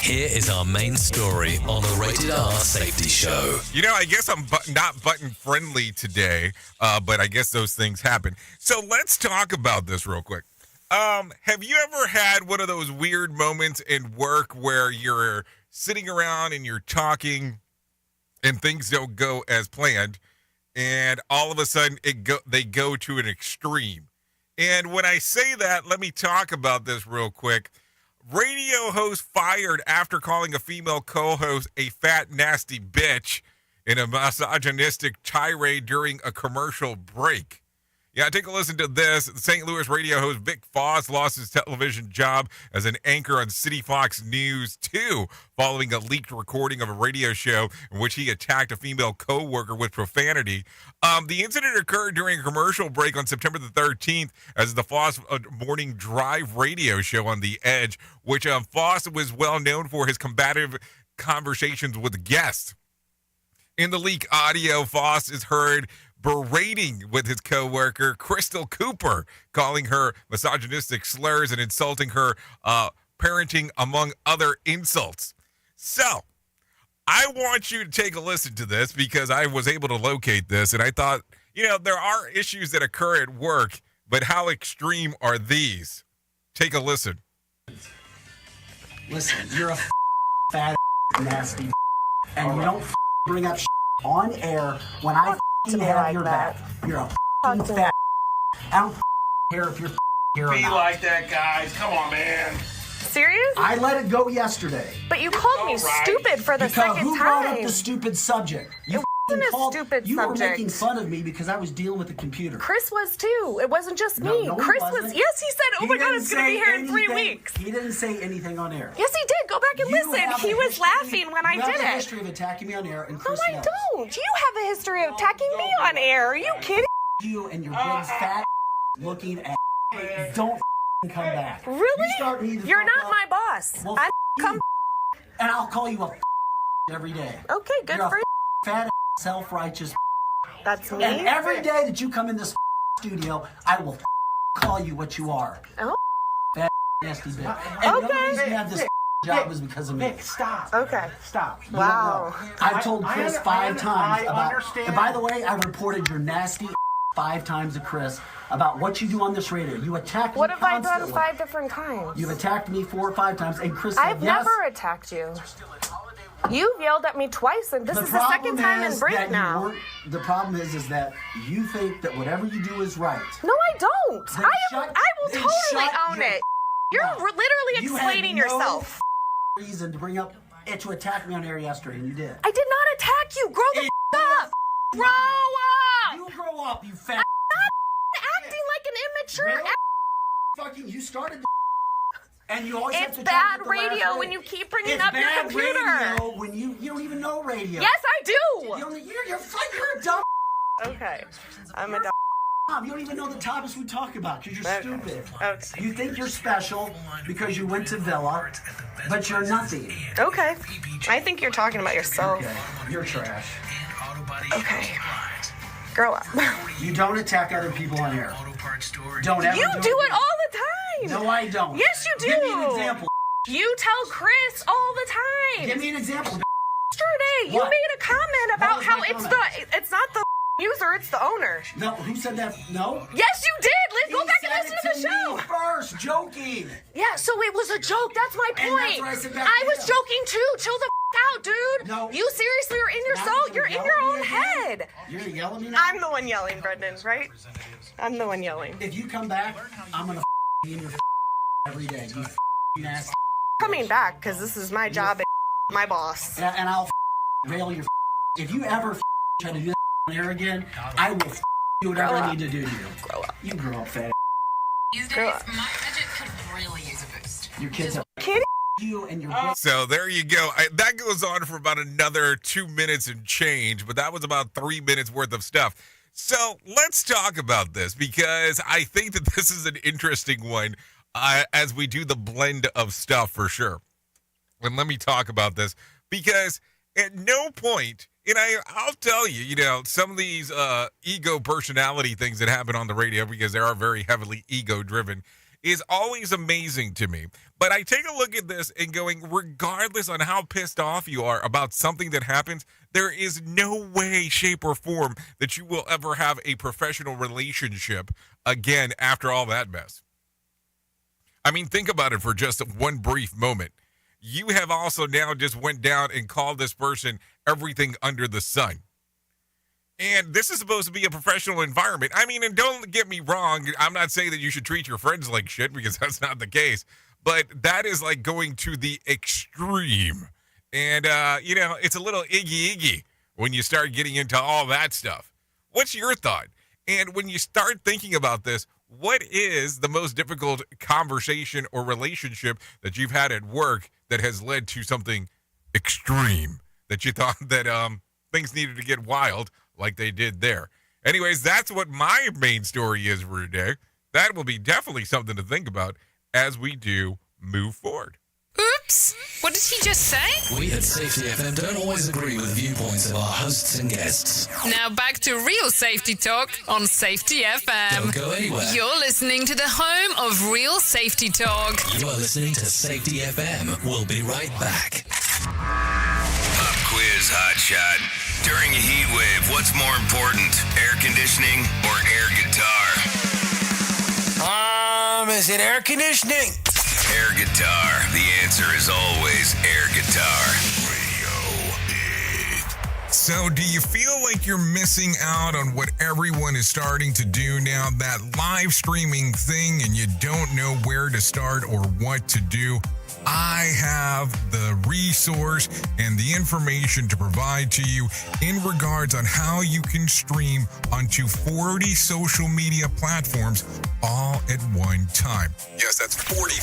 [SPEAKER 5] Here is our main story on the Rated R Safety Show.
[SPEAKER 4] You know, I guess I'm not button-friendly today, but I guess those things happen. So let's talk about this real quick. Have you ever had one of those weird moments in work where you're sitting around and you're talking and things don't go as planned, and all of a sudden they go to an extreme? And when I say that, let me talk about this real quick. Radio host fired after calling a female co-host a fat, nasty bitch in a misogynistic tirade during a commercial break. Yeah, take a listen to this. The St. Louis radio host Vic Foss lost his television job as an anchor on City Fox News 2 following a leaked recording of a radio show in which he attacked a female co-worker with profanity. The incident occurred during a commercial break on September the 13th as the Foss Morning Drive radio show on The Edge, which Foss was well known for his combative conversations with guests. In the leak audio, Foss is heard berating with his co-worker, Crystal Cooper, calling her misogynistic slurs and insulting her parenting, among other insults. So, I want you to take a listen to this because I was able to locate this, and I thought, you know, there are issues that occur at work, but how extreme are these? Take a listen.
[SPEAKER 23] Listen, you're a fat nasty and you don't bring up on air when I have your back. You're a fat. I don't care if you're here or not. Be like that, guys. Come on, man.
[SPEAKER 24] Serious?
[SPEAKER 23] I let it go yesterday.
[SPEAKER 24] But you called me stupid for the second time.
[SPEAKER 23] Who brought up the stupid subject? You
[SPEAKER 6] wasn't a
[SPEAKER 23] called.
[SPEAKER 6] stupid
[SPEAKER 23] You were
[SPEAKER 6] subject.
[SPEAKER 23] making fun of me because I was dealing with the computer.
[SPEAKER 6] Chris was too. It wasn't just me.
[SPEAKER 23] No, he
[SPEAKER 6] Chris was.
[SPEAKER 23] wasn't.
[SPEAKER 6] Yes, he said, "Oh
[SPEAKER 23] He
[SPEAKER 6] my God,
[SPEAKER 23] didn't
[SPEAKER 6] it's going to be
[SPEAKER 23] say
[SPEAKER 6] here in 3
[SPEAKER 23] anything-
[SPEAKER 6] weeks."
[SPEAKER 23] He didn't say anything on air.
[SPEAKER 6] Yes, he did. Go back and
[SPEAKER 23] You
[SPEAKER 6] listen.
[SPEAKER 23] have
[SPEAKER 6] He
[SPEAKER 23] a
[SPEAKER 6] was
[SPEAKER 23] history-
[SPEAKER 6] laughing when I
[SPEAKER 23] you
[SPEAKER 6] did
[SPEAKER 23] have a
[SPEAKER 6] it.
[SPEAKER 23] history of attacking me on air, and
[SPEAKER 6] No,
[SPEAKER 23] Chris
[SPEAKER 6] I
[SPEAKER 23] knows.
[SPEAKER 6] don't. You have a history of attacking me on air. Are you kidding?
[SPEAKER 23] You and your big fat looking at don't come back.
[SPEAKER 6] Really?
[SPEAKER 23] You start me the
[SPEAKER 6] You're
[SPEAKER 23] fuck
[SPEAKER 6] not
[SPEAKER 23] up.
[SPEAKER 6] my boss.
[SPEAKER 23] Well,
[SPEAKER 6] I come.
[SPEAKER 23] and I'll call you a every day.
[SPEAKER 6] Okay, good
[SPEAKER 23] You're
[SPEAKER 6] for
[SPEAKER 23] a
[SPEAKER 6] you.
[SPEAKER 23] fat self-righteous.
[SPEAKER 6] That's me.
[SPEAKER 23] And every day that you come in this studio, I will call you what you are.
[SPEAKER 6] Oh.
[SPEAKER 23] Fat nasty bitch. And the only reason you have this job is because of me.
[SPEAKER 7] Stop.
[SPEAKER 6] Okay.
[SPEAKER 7] Stop.
[SPEAKER 23] You
[SPEAKER 6] Wow.
[SPEAKER 23] don't know. I've told Chris 5 times
[SPEAKER 7] I
[SPEAKER 23] about.
[SPEAKER 7] understand.
[SPEAKER 23] And by the way, I reported your nasty 5 times to Chris about what you do on this radio. You attack
[SPEAKER 6] What
[SPEAKER 23] me
[SPEAKER 6] have I done
[SPEAKER 23] constantly.
[SPEAKER 6] 5 different times?
[SPEAKER 23] You've attacked me 4 or 5 times, and Chris said
[SPEAKER 6] I've
[SPEAKER 23] yes.
[SPEAKER 6] never attacked you. You've yelled at me twice, and this is the second time in break now.
[SPEAKER 23] The problem is that you think that whatever you do is right.
[SPEAKER 6] No, I don't.
[SPEAKER 23] Then
[SPEAKER 6] I will
[SPEAKER 23] then
[SPEAKER 6] totally
[SPEAKER 23] shut
[SPEAKER 6] own
[SPEAKER 23] your
[SPEAKER 6] it. You're literally
[SPEAKER 23] You had
[SPEAKER 6] explaining
[SPEAKER 23] no
[SPEAKER 6] yourself.
[SPEAKER 23] reason to bring up to attack me on air yesterday, and you did.
[SPEAKER 6] I did not attack you. Grow the up. Grow up.
[SPEAKER 23] You grow up, you fat.
[SPEAKER 6] Acting like an immature.
[SPEAKER 23] Fucking, you started. And you always have
[SPEAKER 6] It's
[SPEAKER 23] to
[SPEAKER 6] bad
[SPEAKER 23] talk at the last
[SPEAKER 6] radio
[SPEAKER 23] minute.
[SPEAKER 6] when you keep bringing
[SPEAKER 23] It's
[SPEAKER 6] up your
[SPEAKER 23] bad
[SPEAKER 6] computer.
[SPEAKER 23] Radio when you don't even know radio.
[SPEAKER 6] Yes, I do.
[SPEAKER 23] You're a dumb.
[SPEAKER 6] Okay, I'm a dumb.
[SPEAKER 23] You don't even know the topics we talk about because you're stupid.
[SPEAKER 6] Okay.
[SPEAKER 23] You think you're special because you went to Villa, but you're nothing.
[SPEAKER 6] Okay. I think you're talking about yourself.
[SPEAKER 23] Okay. You're trash.
[SPEAKER 6] Okay. Grow up.
[SPEAKER 23] You don't attack other people on air. Don't ever
[SPEAKER 6] You do it all the time.
[SPEAKER 23] No, I don't.
[SPEAKER 6] Yes, you do.
[SPEAKER 23] Give me an example.
[SPEAKER 6] You tell Chris all the time.
[SPEAKER 23] Give me an example.
[SPEAKER 6] Yesterday, you
[SPEAKER 23] What?
[SPEAKER 6] made a comment about
[SPEAKER 23] was
[SPEAKER 6] how
[SPEAKER 23] my
[SPEAKER 6] it's not the user, it's the owner.
[SPEAKER 23] No, who said that? No.
[SPEAKER 6] Yes, you did. Let's go back and listen to the
[SPEAKER 23] He said it
[SPEAKER 6] show.
[SPEAKER 23] me first, joking.
[SPEAKER 6] Yeah, so it was a joke. That's my
[SPEAKER 23] And
[SPEAKER 6] point.
[SPEAKER 23] that's what I said back
[SPEAKER 6] I was
[SPEAKER 23] then.
[SPEAKER 6] joking too. Chill the out, dude.
[SPEAKER 23] No.
[SPEAKER 6] You seriously are in your
[SPEAKER 23] Now
[SPEAKER 6] soul.
[SPEAKER 23] you're
[SPEAKER 6] You're in
[SPEAKER 23] yelling
[SPEAKER 6] your
[SPEAKER 23] at
[SPEAKER 6] own
[SPEAKER 23] me again?
[SPEAKER 6] head.
[SPEAKER 23] You're gonna yell at me now?
[SPEAKER 6] I'm the one yelling, Brendan, right? I'm the one yelling.
[SPEAKER 23] If you come back, I'm gonna be in your every day. You nasty.
[SPEAKER 6] Coming back because this is my job and my boss.
[SPEAKER 23] And I'll rail your. If you ever try to do that on air again, I will do whatever
[SPEAKER 6] Grow
[SPEAKER 23] I
[SPEAKER 6] up.
[SPEAKER 23] need to do to you.
[SPEAKER 6] Grow up.
[SPEAKER 23] You grow up, fat.
[SPEAKER 3] These
[SPEAKER 6] Grow
[SPEAKER 3] days,
[SPEAKER 6] up.
[SPEAKER 3] my budget could really use a boost.
[SPEAKER 23] Your kids are
[SPEAKER 6] Kidding?
[SPEAKER 23] you and your.
[SPEAKER 4] So there you go. That goes on for about another 2 minutes and change, but that was about 3 minutes worth of stuff. So let's talk about this because I think that this is an interesting one as we do the blend of stuff for sure. And let me talk about this because at no point, and I'll tell you, some of these ego personality things that happen on the radio because they are very heavily ego driven is always amazing to me. But I take a look at this and going, regardless on how pissed off you are about something that happens, there is no way, shape, or form that you will ever have a professional relationship again after all that mess. I mean, think about it for just one brief moment. You have also now just went down and called this person everything under the sun. And this is supposed to be a professional environment. I mean, and don't get me wrong. I'm not saying that you should treat your friends like shit because that's not the case. But that is like going to the extreme. And, it's a little iggy when you start getting into all that stuff. What's your thought? And when you start thinking about this, what is the most difficult conversation or relationship that you've had at work that has led to something extreme that you thought that things needed to get wild like they did there? Anyways, that's what my main story is for today. That will be definitely something to think about as we do move forward.
[SPEAKER 3] Oops! What did he just say?
[SPEAKER 5] We at Safety FM don't always agree with viewpoints of our hosts and guests.
[SPEAKER 3] Now back to real safety talk on Safety FM.
[SPEAKER 5] Don't go anywhere.
[SPEAKER 3] You're listening to the home of real safety talk.
[SPEAKER 5] You are listening to Safety FM. We'll be right back.
[SPEAKER 18] Pop quiz hot shot. During a heat wave, what's more important, air conditioning or air guitar?
[SPEAKER 11] Is it air conditioning?
[SPEAKER 18] Air guitar. The answer is always air guitar.
[SPEAKER 4] So do you feel like you're missing out on what everyone is starting to do now, that live streaming thing, and you don't know where to start or what to do? I have the resource and the information to provide to you in regards on how you can stream onto 40 social media platforms all at one time. Yes, that's 40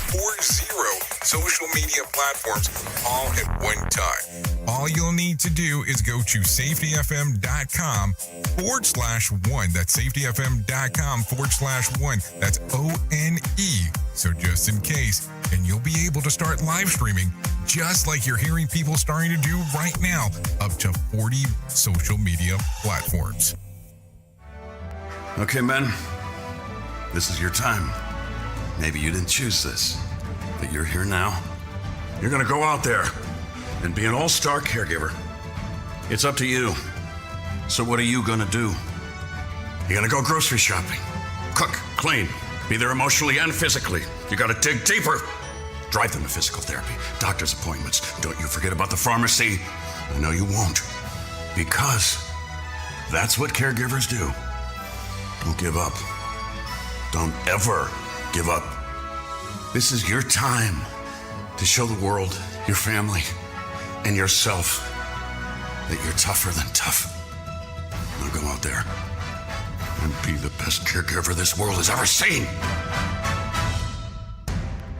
[SPEAKER 4] social media platforms all at one time. All you'll need to do is go to safetyfm.com/1. That's safetyfm.com/1. That's ONE. So just in case, and you'll be able to start live streaming just like you're hearing people starting to do right now, up to 40 social media platforms.
[SPEAKER 12] Okay, men, this is your time. Maybe you didn't choose this, but you're here now. You're gonna go out there and be an all-star caregiver. It's up to you. So what are you gonna do? You're gonna go grocery shopping, cook, clean, be there emotionally and physically. You gotta dig deeper. Drive them to physical therapy, doctor's appointments. Don't you forget about the pharmacy. I know you won't, because that's what caregivers do. Don't give up. Don't ever give up. This is your time to show the world, your family, and yourself that you're tougher than tough. Now go out there and be the best caregiver this world has ever seen.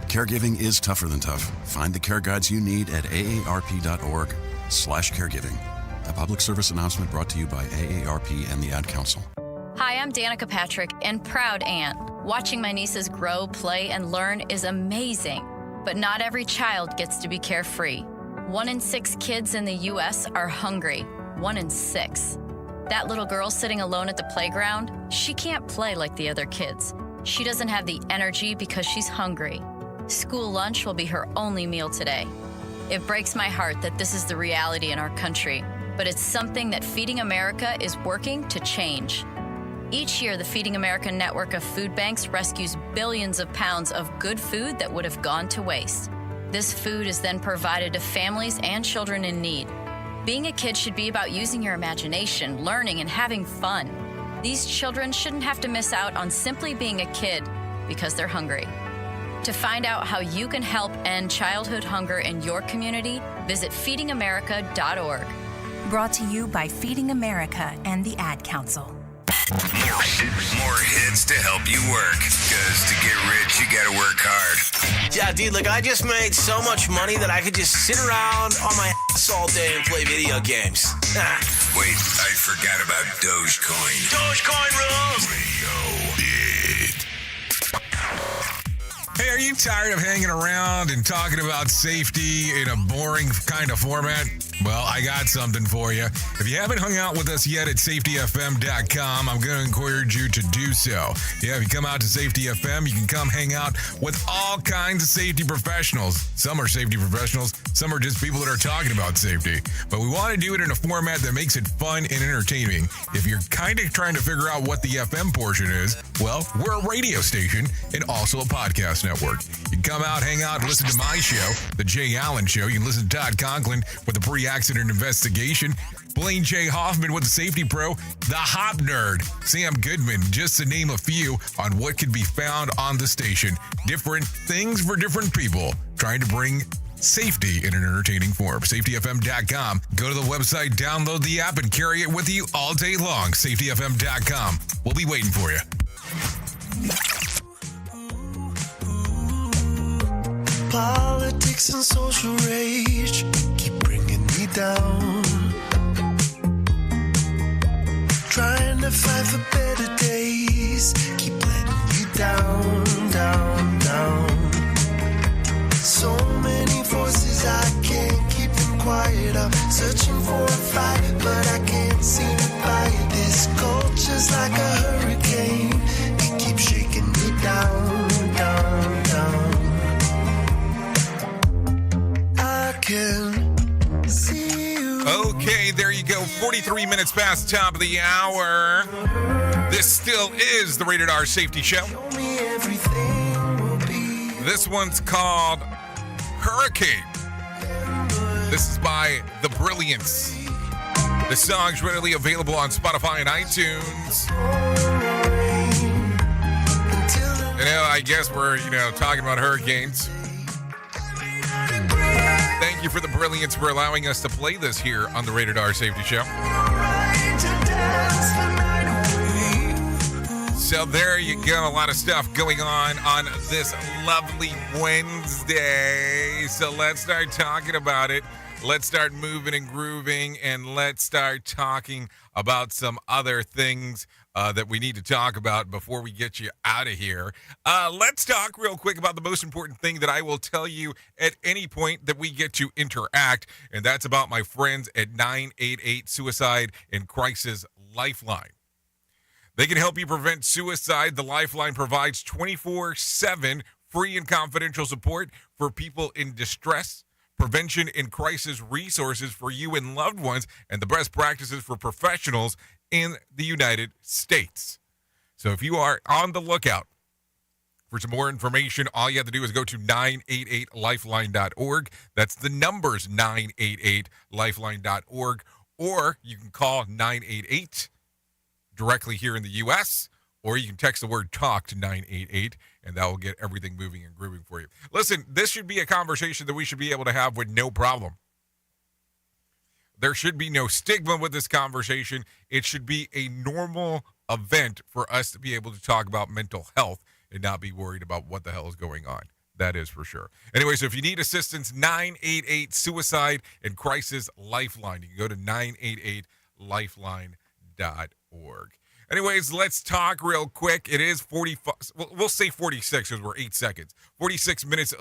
[SPEAKER 12] Caregiving is tougher than tough. Find the care guides you need at aarp.org/caregiving. A public service announcement brought to you by AARP and the Ad Council.
[SPEAKER 13] Hi, I'm Danica Patrick and proud aunt. Watching my nieces grow, play, and learn is amazing. But not every child gets to be carefree. 1 in 6 kids in the U.S. are hungry. 1 in 6. That little girl sitting alone at the playground, she can't play like the other kids. She doesn't have the energy because she's hungry. School lunch will be her only meal today. It breaks my heart that this is the reality in our country, but it's something that Feeding America is working to change. Each year, the Feeding America network of food banks rescues billions of pounds of good food that would have gone to waste. This food is then provided to families and children in need. Being a kid should be about using your imagination, learning, and having fun. These children shouldn't have to miss out on simply being a kid because they're hungry. To find out how you can help end childhood hunger in your community, visit feedingamerica.org.
[SPEAKER 15] Brought to you by Feeding America and the Ad Council.
[SPEAKER 18] More hits to help you work. Because to get rich, you gotta work hard.
[SPEAKER 11] Yeah, dude, look, I just made so much money that I could just sit around on my ass all day and play video games.
[SPEAKER 18] Wait, I forgot about Dogecoin.
[SPEAKER 11] Dogecoin rules!
[SPEAKER 4] Hey, are you tired of hanging around and talking about safety in a boring kind of format? Well, I got something for you. If you haven't hung out with us yet at safetyfm.com, I'm going to encourage you to do so. Yeah, if you come out to Safety FM, you can come hang out with all kinds of safety professionals. Some are safety professionals, some are just people that are talking about safety. But we want to do it in a format that makes it fun and entertaining. If you're kind of trying to figure out what the FM portion is, well, we're a radio station and also a podcast network. You can come out, hang out, and listen to my show, The Jay Allen Show. You can listen to Todd Conklin with the pre-accident investigation, Blaine J. Hoffman with the Safety Pro, the Hop Nerd, Sam Goodman, just to name a few on what can be found on the station. Different things for different people, trying to bring safety in an entertaining form. SafetyFM.com. Go to the website, download the app, and carry it with you all day long. SafetyFM.com. We'll be waiting for you.
[SPEAKER 24] Politics and social rage keep bringing me down. Trying to fight for better days, keep letting you down, down, down. So many voices, I can't keep them quiet. I'm searching for a fight, but I can't seem to buy it. This culture's like a hurricane, it keeps shaking me down, down, down. I can see you.
[SPEAKER 4] Okay, there you go. 43 minutes past the top of the hour. This still is the Rated R Safety Show. This one's called Hurricane. This is by The Brilliance. The song's readily available on Spotify and iTunes. I guess we're, talking about hurricanes. Thank you for the brilliance for allowing us to play this here on the Rated R Safety Show. So there you go. A lot of stuff going on this lovely Wednesday. So let's start talking about it. Let's start moving and grooving, and let's start talking about some other things that we need to talk about before we get you out of here. Let's talk real quick about the most important thing that I will tell you at any point that we get to interact, and that's about my friends at 988 Suicide and Crisis Lifeline. They can help you prevent suicide. The Lifeline provides 24/7 free and confidential support for people in distress, prevention and crisis resources for you and loved ones, and the best practices for professionals in the United States. So if you are on the lookout for some more information, all you have to do is go to 988lifeline.org. That's the numbers 988lifeline.org, or you can call 988 directly here in the U.S., or you can text the word TALK to 988, and that will get everything moving and grooving for you. Listen, this should be a conversation that we should be able to have with no problem. There should be no stigma with this conversation. It should be a normal event for us to be able to talk about mental health and not be worried about what the hell is going on. That is for sure. Anyway, so if you need assistance, 988 Suicide and Crisis Lifeline. You can go to 988lifeline.org. Anyways, let's talk real quick. It is 45, we'll say 46 because we're 8 seconds. 46 minutes,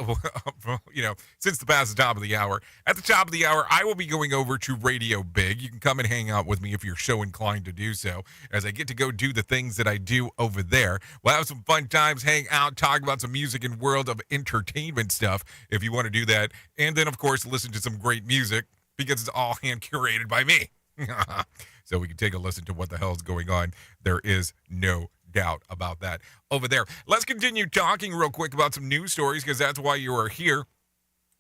[SPEAKER 4] since the past the top of the hour. At the top of the hour, I will be going over to Radio Big. You can come and hang out with me if you're so inclined to do so, as I get to go do the things that I do over there. We'll have some fun times, hang out, talk about some music and world of entertainment stuff if you want to do that. And then, of course, listen to some great music because it's all hand-curated by me. So we can take a listen to what the hell is going on. There is no doubt about that over there. Let's continue talking real quick about some news stories, because that's why you are here,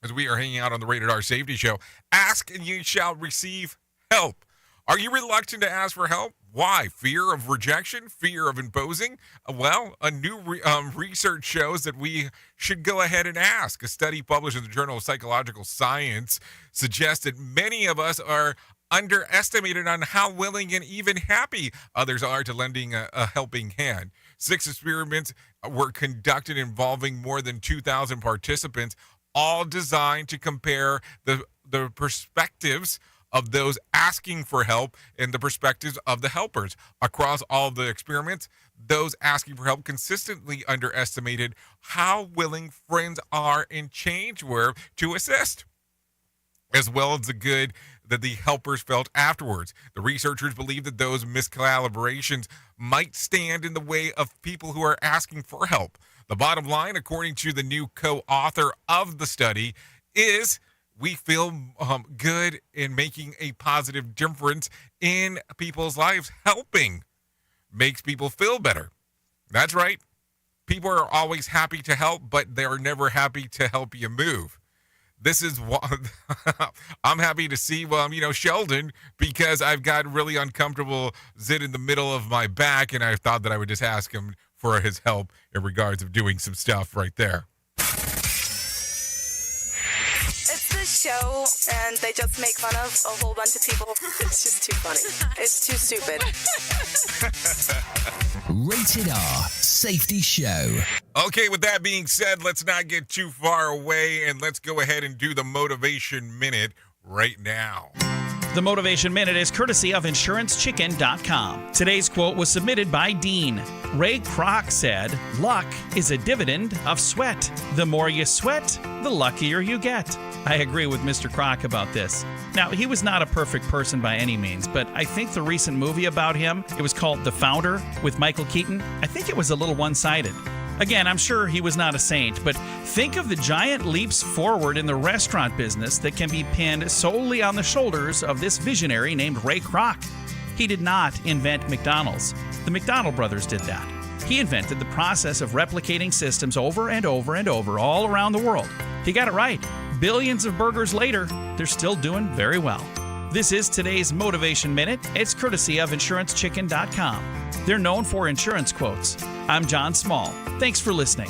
[SPEAKER 4] as we are hanging out on the Rated R Safety Show. Ask and you shall receive help. Are you reluctant to ask for help? Why? Fear of rejection? Fear of imposing? Well, a new research shows that we should go ahead and ask. A study published in the Journal of Psychological Science suggests that many of us are underestimated on how willing and even happy others are to lending a helping hand. 6 experiments were conducted involving more than 2,000 participants, all designed to compare the perspectives of those asking for help and the perspectives of the helpers. Across all the experiments, those asking for help consistently underestimated how willing friends are and change were to assist, as well as the good that the helpers felt afterwards. The researchers believe that those miscalibrations might stand in the way of people who are asking for help. The bottom line, according to the new co-author of the study, is we feel good in making a positive difference in people's lives. Helping makes people feel better. That's right. People are always happy to help, but they are never happy to help you move. This is what I'm happy to see, Sheldon, because I've got really uncomfortable zit in the middle of my back, and I thought that I would just ask him for his help in regards of doing some stuff right there.
[SPEAKER 6] It's this show, and they just make fun of a whole bunch of people. It's just too funny. It's too stupid.
[SPEAKER 20] Rated R Safety Show.
[SPEAKER 4] Okay, with that being said, let's not get too far away, and let's go ahead and do the Motivation Minute right now.
[SPEAKER 1] The Motivation Minute is courtesy of InsuranceChicken.com. Today's quote was submitted by Dean. Ray Kroc said, "Luck is a dividend of sweat. The more you sweat, the luckier you get." I agree with Mr. Kroc about this. Now, he was not a perfect person by any means, but I think the recent movie about him, it was called The Founder with Michael Keaton, I think it was a little one-sided. Again, I'm sure he was not a saint, but think of the giant leaps forward in the restaurant business that can be pinned solely on the shoulders of this visionary named Ray Kroc. He did not invent McDonald's. The McDonald brothers did that. He invented the process of replicating systems over and over and over all around the world. He got it right. Billions of burgers later, they're still doing very well. This is today's Motivation Minute. It's courtesy of InsuranceChicken.com. They're known for insurance quotes. I'm John Small. Thanks for listening.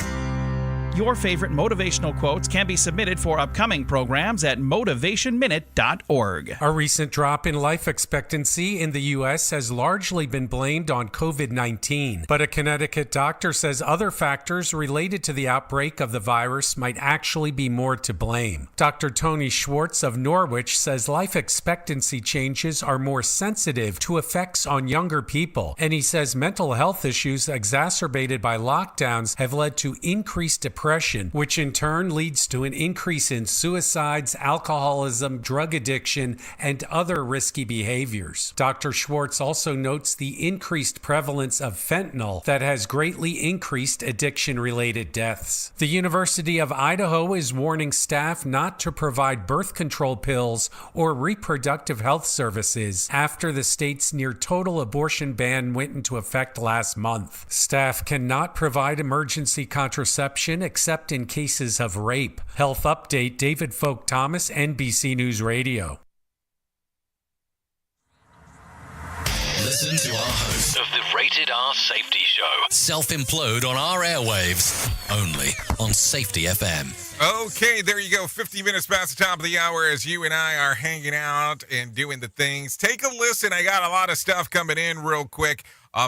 [SPEAKER 1] Your favorite motivational quotes can be submitted for upcoming programs at motivationminute.org.
[SPEAKER 2] A recent drop in life expectancy in the U.S. has largely been blamed on COVID-19, but a Connecticut doctor says other factors related to the outbreak of the virus might actually be more to blame. Dr. Tony Schwartz of Norwich says life expectancy changes are more sensitive to effects on younger people, and he says mental health issues exacerbated by lockdowns have led to increased depression, which in turn leads to an increase in suicides, alcoholism, drug addiction, and other risky behaviors. Dr. Schwartz also notes the increased prevalence of fentanyl that has greatly increased addiction-related deaths. The University of Idaho is warning staff not to provide birth control pills or reproductive health services after the state's near-total abortion ban went into effect last month. Staff cannot provide emergency contraception except in cases of rape. Health Update, David Folk Thomas, NBC News Radio.
[SPEAKER 5] Listen to our host of the Rated R Safety Show. Self-implode on our airwaves, only on Safety FM.
[SPEAKER 4] Okay, there you go. 50 minutes past the top of the hour as you and I are hanging out and doing the things. Take a listen. I got a lot of stuff coming in real quick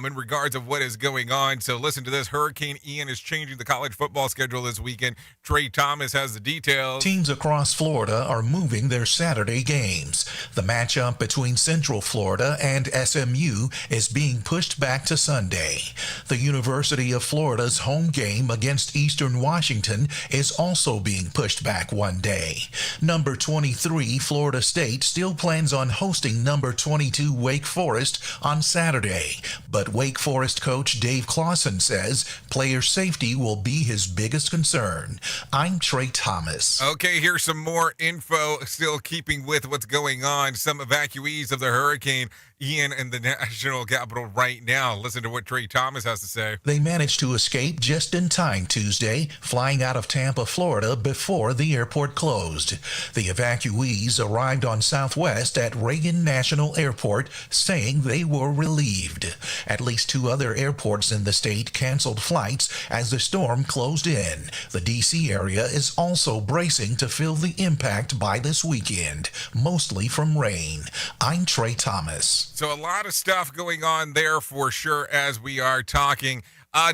[SPEAKER 4] in regards of what is going on. So listen to this. Hurricane Ian is changing the college football schedule this weekend. Trey Thomas has the details.
[SPEAKER 9] Teams across Florida are moving their Saturday games. The matchup between Central Florida and SMU is being pushed back to Sunday. The University of Florida's home game against Eastern Washington is also being pushed back one day. Number 23, Florida State, still plans on hosting number 22, Wake Forest, on Saturday. But Wake Forest coach Dave Clawson says player safety will be his biggest concern. I'm Trey Thomas.
[SPEAKER 4] Okay, here's some more info, still keeping with what's going on. Some evacuees of the hurricane Ian in the national capital right now. Listen to what Trey Thomas has to say.
[SPEAKER 9] They managed to escape just in time Tuesday, flying out of Tampa, Florida before the airport closed. The evacuees arrived on Southwest at Reagan National Airport, saying they were relieved. At least 2 other airports in the state canceled flights as the storm closed in. The D.C. area is also bracing to feel the impact by this weekend, mostly from rain. I'm Trey Thomas.
[SPEAKER 4] So a lot of stuff going on there for sure as we are talking.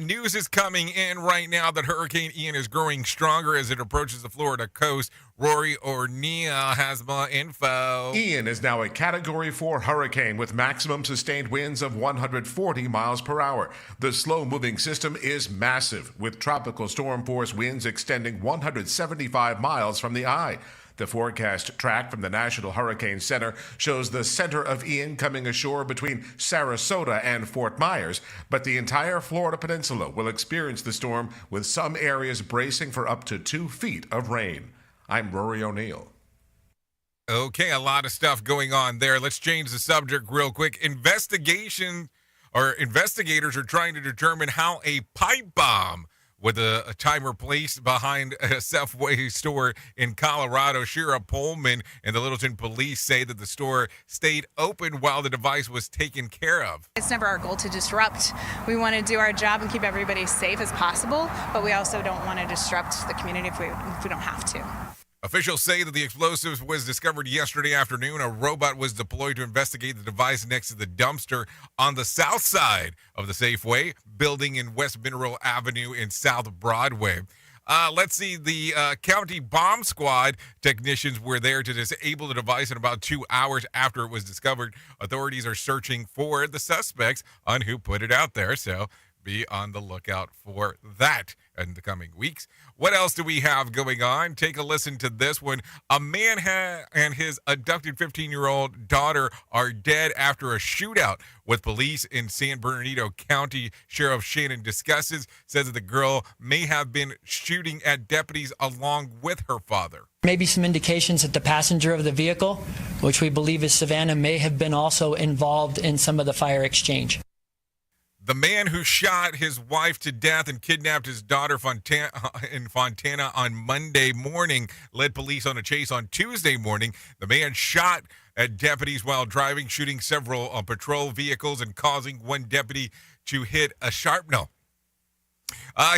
[SPEAKER 4] News is coming in right now that Hurricane Ian is growing stronger as it approaches the Florida coast. Rory O'Neill has more info.
[SPEAKER 14] Ian is now a Category 4 hurricane with maximum sustained winds of 140 miles per hour. The slow-moving system is massive, with tropical storm force winds extending 175 miles from the eye. The forecast track from the National Hurricane Center shows the center of Ian coming ashore between Sarasota and Fort Myers, but the entire Florida peninsula will experience the storm, with some areas bracing for up to 2 feet of rain. I'm Rory O'Neill.
[SPEAKER 4] Okay, a lot of stuff going on there. Let's change the subject real quick. Investigators are trying to determine how a pipe bomb with a timer placed behind a Safeway store in Colorado. Shira Pullman and the Littleton police say that the store stayed open while the device was taken care of.
[SPEAKER 16] It's never our goal to disrupt. We want to do our job and keep everybody safe as possible, but we also don't want to disrupt the community if we don't have to.
[SPEAKER 4] Officials say that the explosives was discovered yesterday afternoon. A robot was deployed to investigate the device next to the dumpster on the south side of the Safeway building in West Mineral Avenue in South Broadway. Let's see. The county bomb squad technicians were there to disable the device in about 2 hours after it was discovered. Authorities are searching for the suspects on who put it out there. So be on the lookout for that in the coming weeks. What else do we have going on? Take a listen to this one. A man and his abducted 15-year-old daughter are dead after a shootout with police in San Bernardino County. Sheriff Shannon says that the girl may have been shooting at deputies along with her father.
[SPEAKER 17] Maybe some indications that the passenger of the vehicle, which we believe is Savannah, may have been also involved in some of the fire exchange.
[SPEAKER 4] The man who shot his wife to death and kidnapped his daughter in Fontana on Monday morning led police on a chase on Tuesday morning. The man shot at deputies while driving, shooting several patrol vehicles and causing one deputy to hit a shrapnel.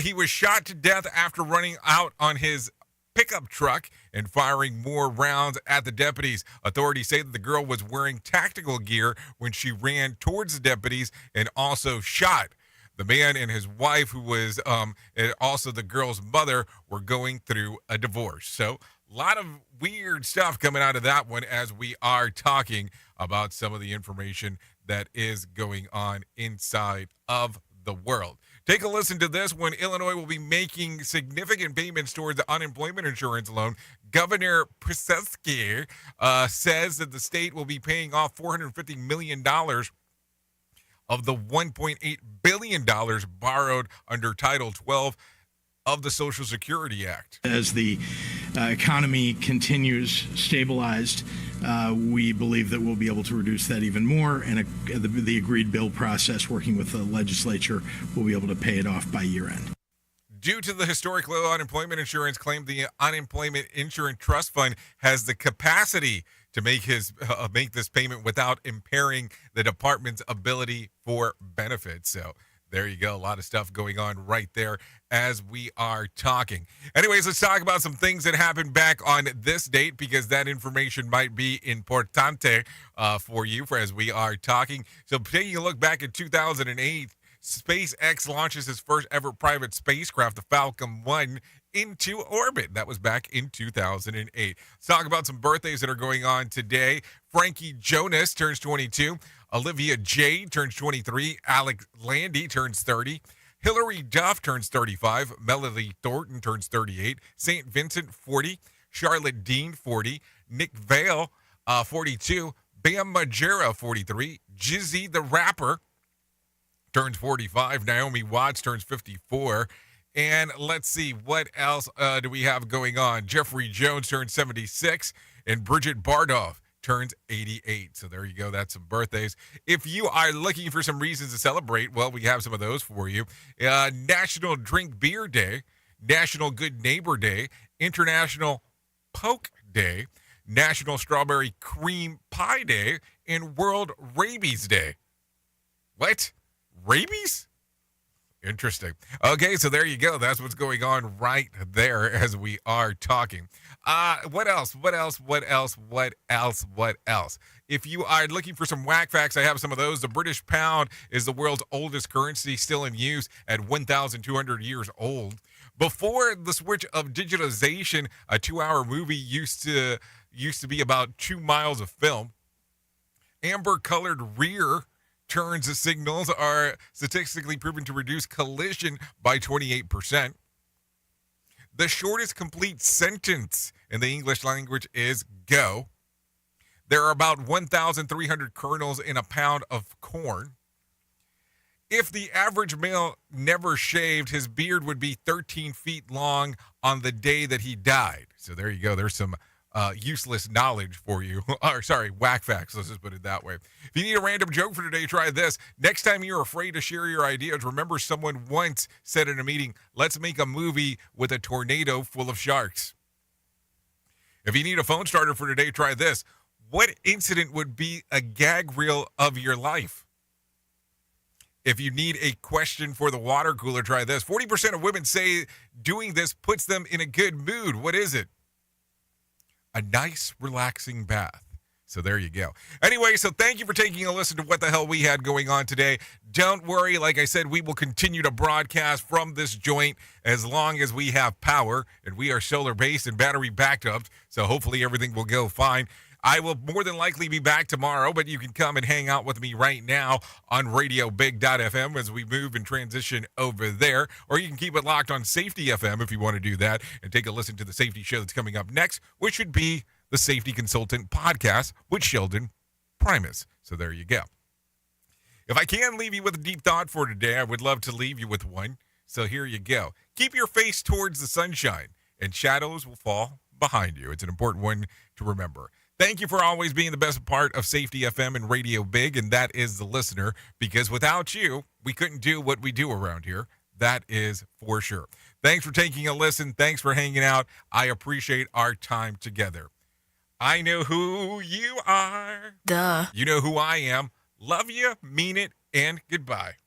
[SPEAKER 4] He was shot to death after running out on his pickup truck and firing more rounds at the deputies. Authorities say that the girl was wearing tactical gear when she ran towards the deputies and also shot. The man and his wife, who was and also the girl's mother, were going through a divorce. So a lot of weird stuff coming out of that one as we are talking about some of the information that is going on inside of the world. Take a listen to this. When Illinois will be making significant payments towards the unemployment insurance loan, Governor Pritzker says that the state will be paying off $450 million of the $1.8 billion borrowed under Title 12 of the Social Security Act.
[SPEAKER 10] As the economy continues stabilized, we believe that we'll be able to reduce that even more, and the agreed bill process, working with the legislature, will be able to pay it off by year end.
[SPEAKER 4] Due to the historic low unemployment insurance claim, the Unemployment Insurance Trust Fund has the capacity to make this payment without impairing the department's ability for benefits. So there you go. A lot of stuff going on right there as we are talking. Anyways, let's talk about some things that happened back on this date, because that information might be importante for you as we are talking. So taking a look back at 2008, SpaceX launches its first ever private spacecraft, the Falcon 1, into orbit. That was back in 2008. Let's talk about some birthdays that are going on today. Frankie Jonas turns 22. Olivia Jade turns 23. Alex Landy turns 30. Hillary Duff turns 35. Melody Thornton turns 38. St. Vincent, 40. Charlotte Dean, 40. Nick Vale, 42. Bam Margera, 43. Jizzy the Rapper turns 45. Naomi Watts turns 54. And let's see, what else do we have going on? Jeffrey Jones turns 76. And Bridget Bardolph turns 88. So there you go. That's some birthdays. If you are looking for some reasons to celebrate, well, we have some of those for you. National Drink Beer Day, National Good Neighbor Day, International Poke Day, National Strawberry Cream Pie Day, and World Rabies Day. What? Rabies? Interesting. Okay, so there you go. That's what's going on right there as we are talking. What else? If you are looking for some whack facts, I have some of those. The British pound is the world's oldest currency, still in use at 1,200 years old. Before the switch of digitalization, a 2-hour movie used to be about 2 miles of film. Amber-colored rear turns signals are statistically proven to reduce collision by 28%. The shortest complete sentence in the English language is go. There are about 1,300 kernels in a pound of corn. If the average male never shaved, his beard would be 13 feet long on the day that he died. So there you go. There's some useless knowledge for you. Or sorry, whack facts. Let's just put it that way. If you need a random joke for today, try this. Next time you're afraid to share your ideas, remember someone once said in a meeting, let's make a movie with a tornado full of sharks. If you need a phone starter for today, try this. What incident would be a gag reel of your life? If you need a question for the water cooler, try this. 40% of women say doing this puts them in a good mood. What is it? A nice, relaxing bath. So there you go. Anyway, so thank you for taking a listen to what the hell we had going on today. Don't worry. Like I said, we will continue to broadcast from this joint as long as we have power, and we are solar-based and battery-backed up, so hopefully everything will go fine. I will more than likely be back tomorrow, but you can come and hang out with me right now on RadioBig.fm as we move and transition over there. Or you can keep it locked on Safety FM if you want to do that and take a listen to the safety show that's coming up next, which should be the Safety Consultant Podcast with Sheldon Primus. So there you go. If I can leave you with a deep thought for today, I would love to leave you with one. So here you go. Keep your face towards the sunshine, and shadows will fall behind you. It's an important one to remember. Thank you for always being the best part of Safety FM and Radio Big, and that is the listener, because without you, we couldn't do what we do around here. That is for sure. Thanks for taking a listen. Thanks for hanging out. I appreciate our time together. I know who you are.
[SPEAKER 6] Duh.
[SPEAKER 4] You know who I am. Love you, mean it, and goodbye.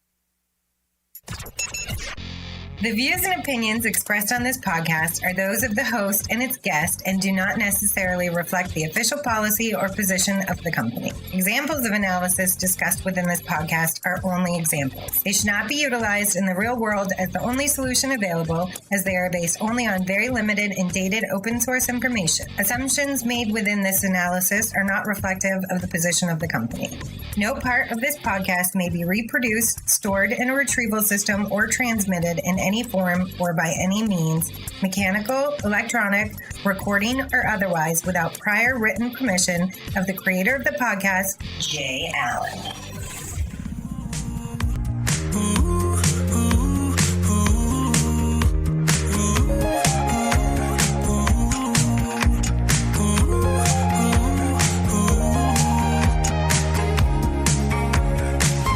[SPEAKER 8] The views and opinions expressed on this podcast are those of the host and its guest and do not necessarily reflect the official policy or position of the company. Examples of analysis discussed within this podcast are only examples. They should not be utilized in the real world as the only solution available, as they are based only on very limited and dated open source information. Assumptions made within this analysis are not reflective of the position of the company. No part of this podcast may be reproduced, stored in a retrieval system, or transmitted in any form or by any means, mechanical, electronic, recording, or otherwise, without prior written permission of the creator of the podcast, Jay Allen.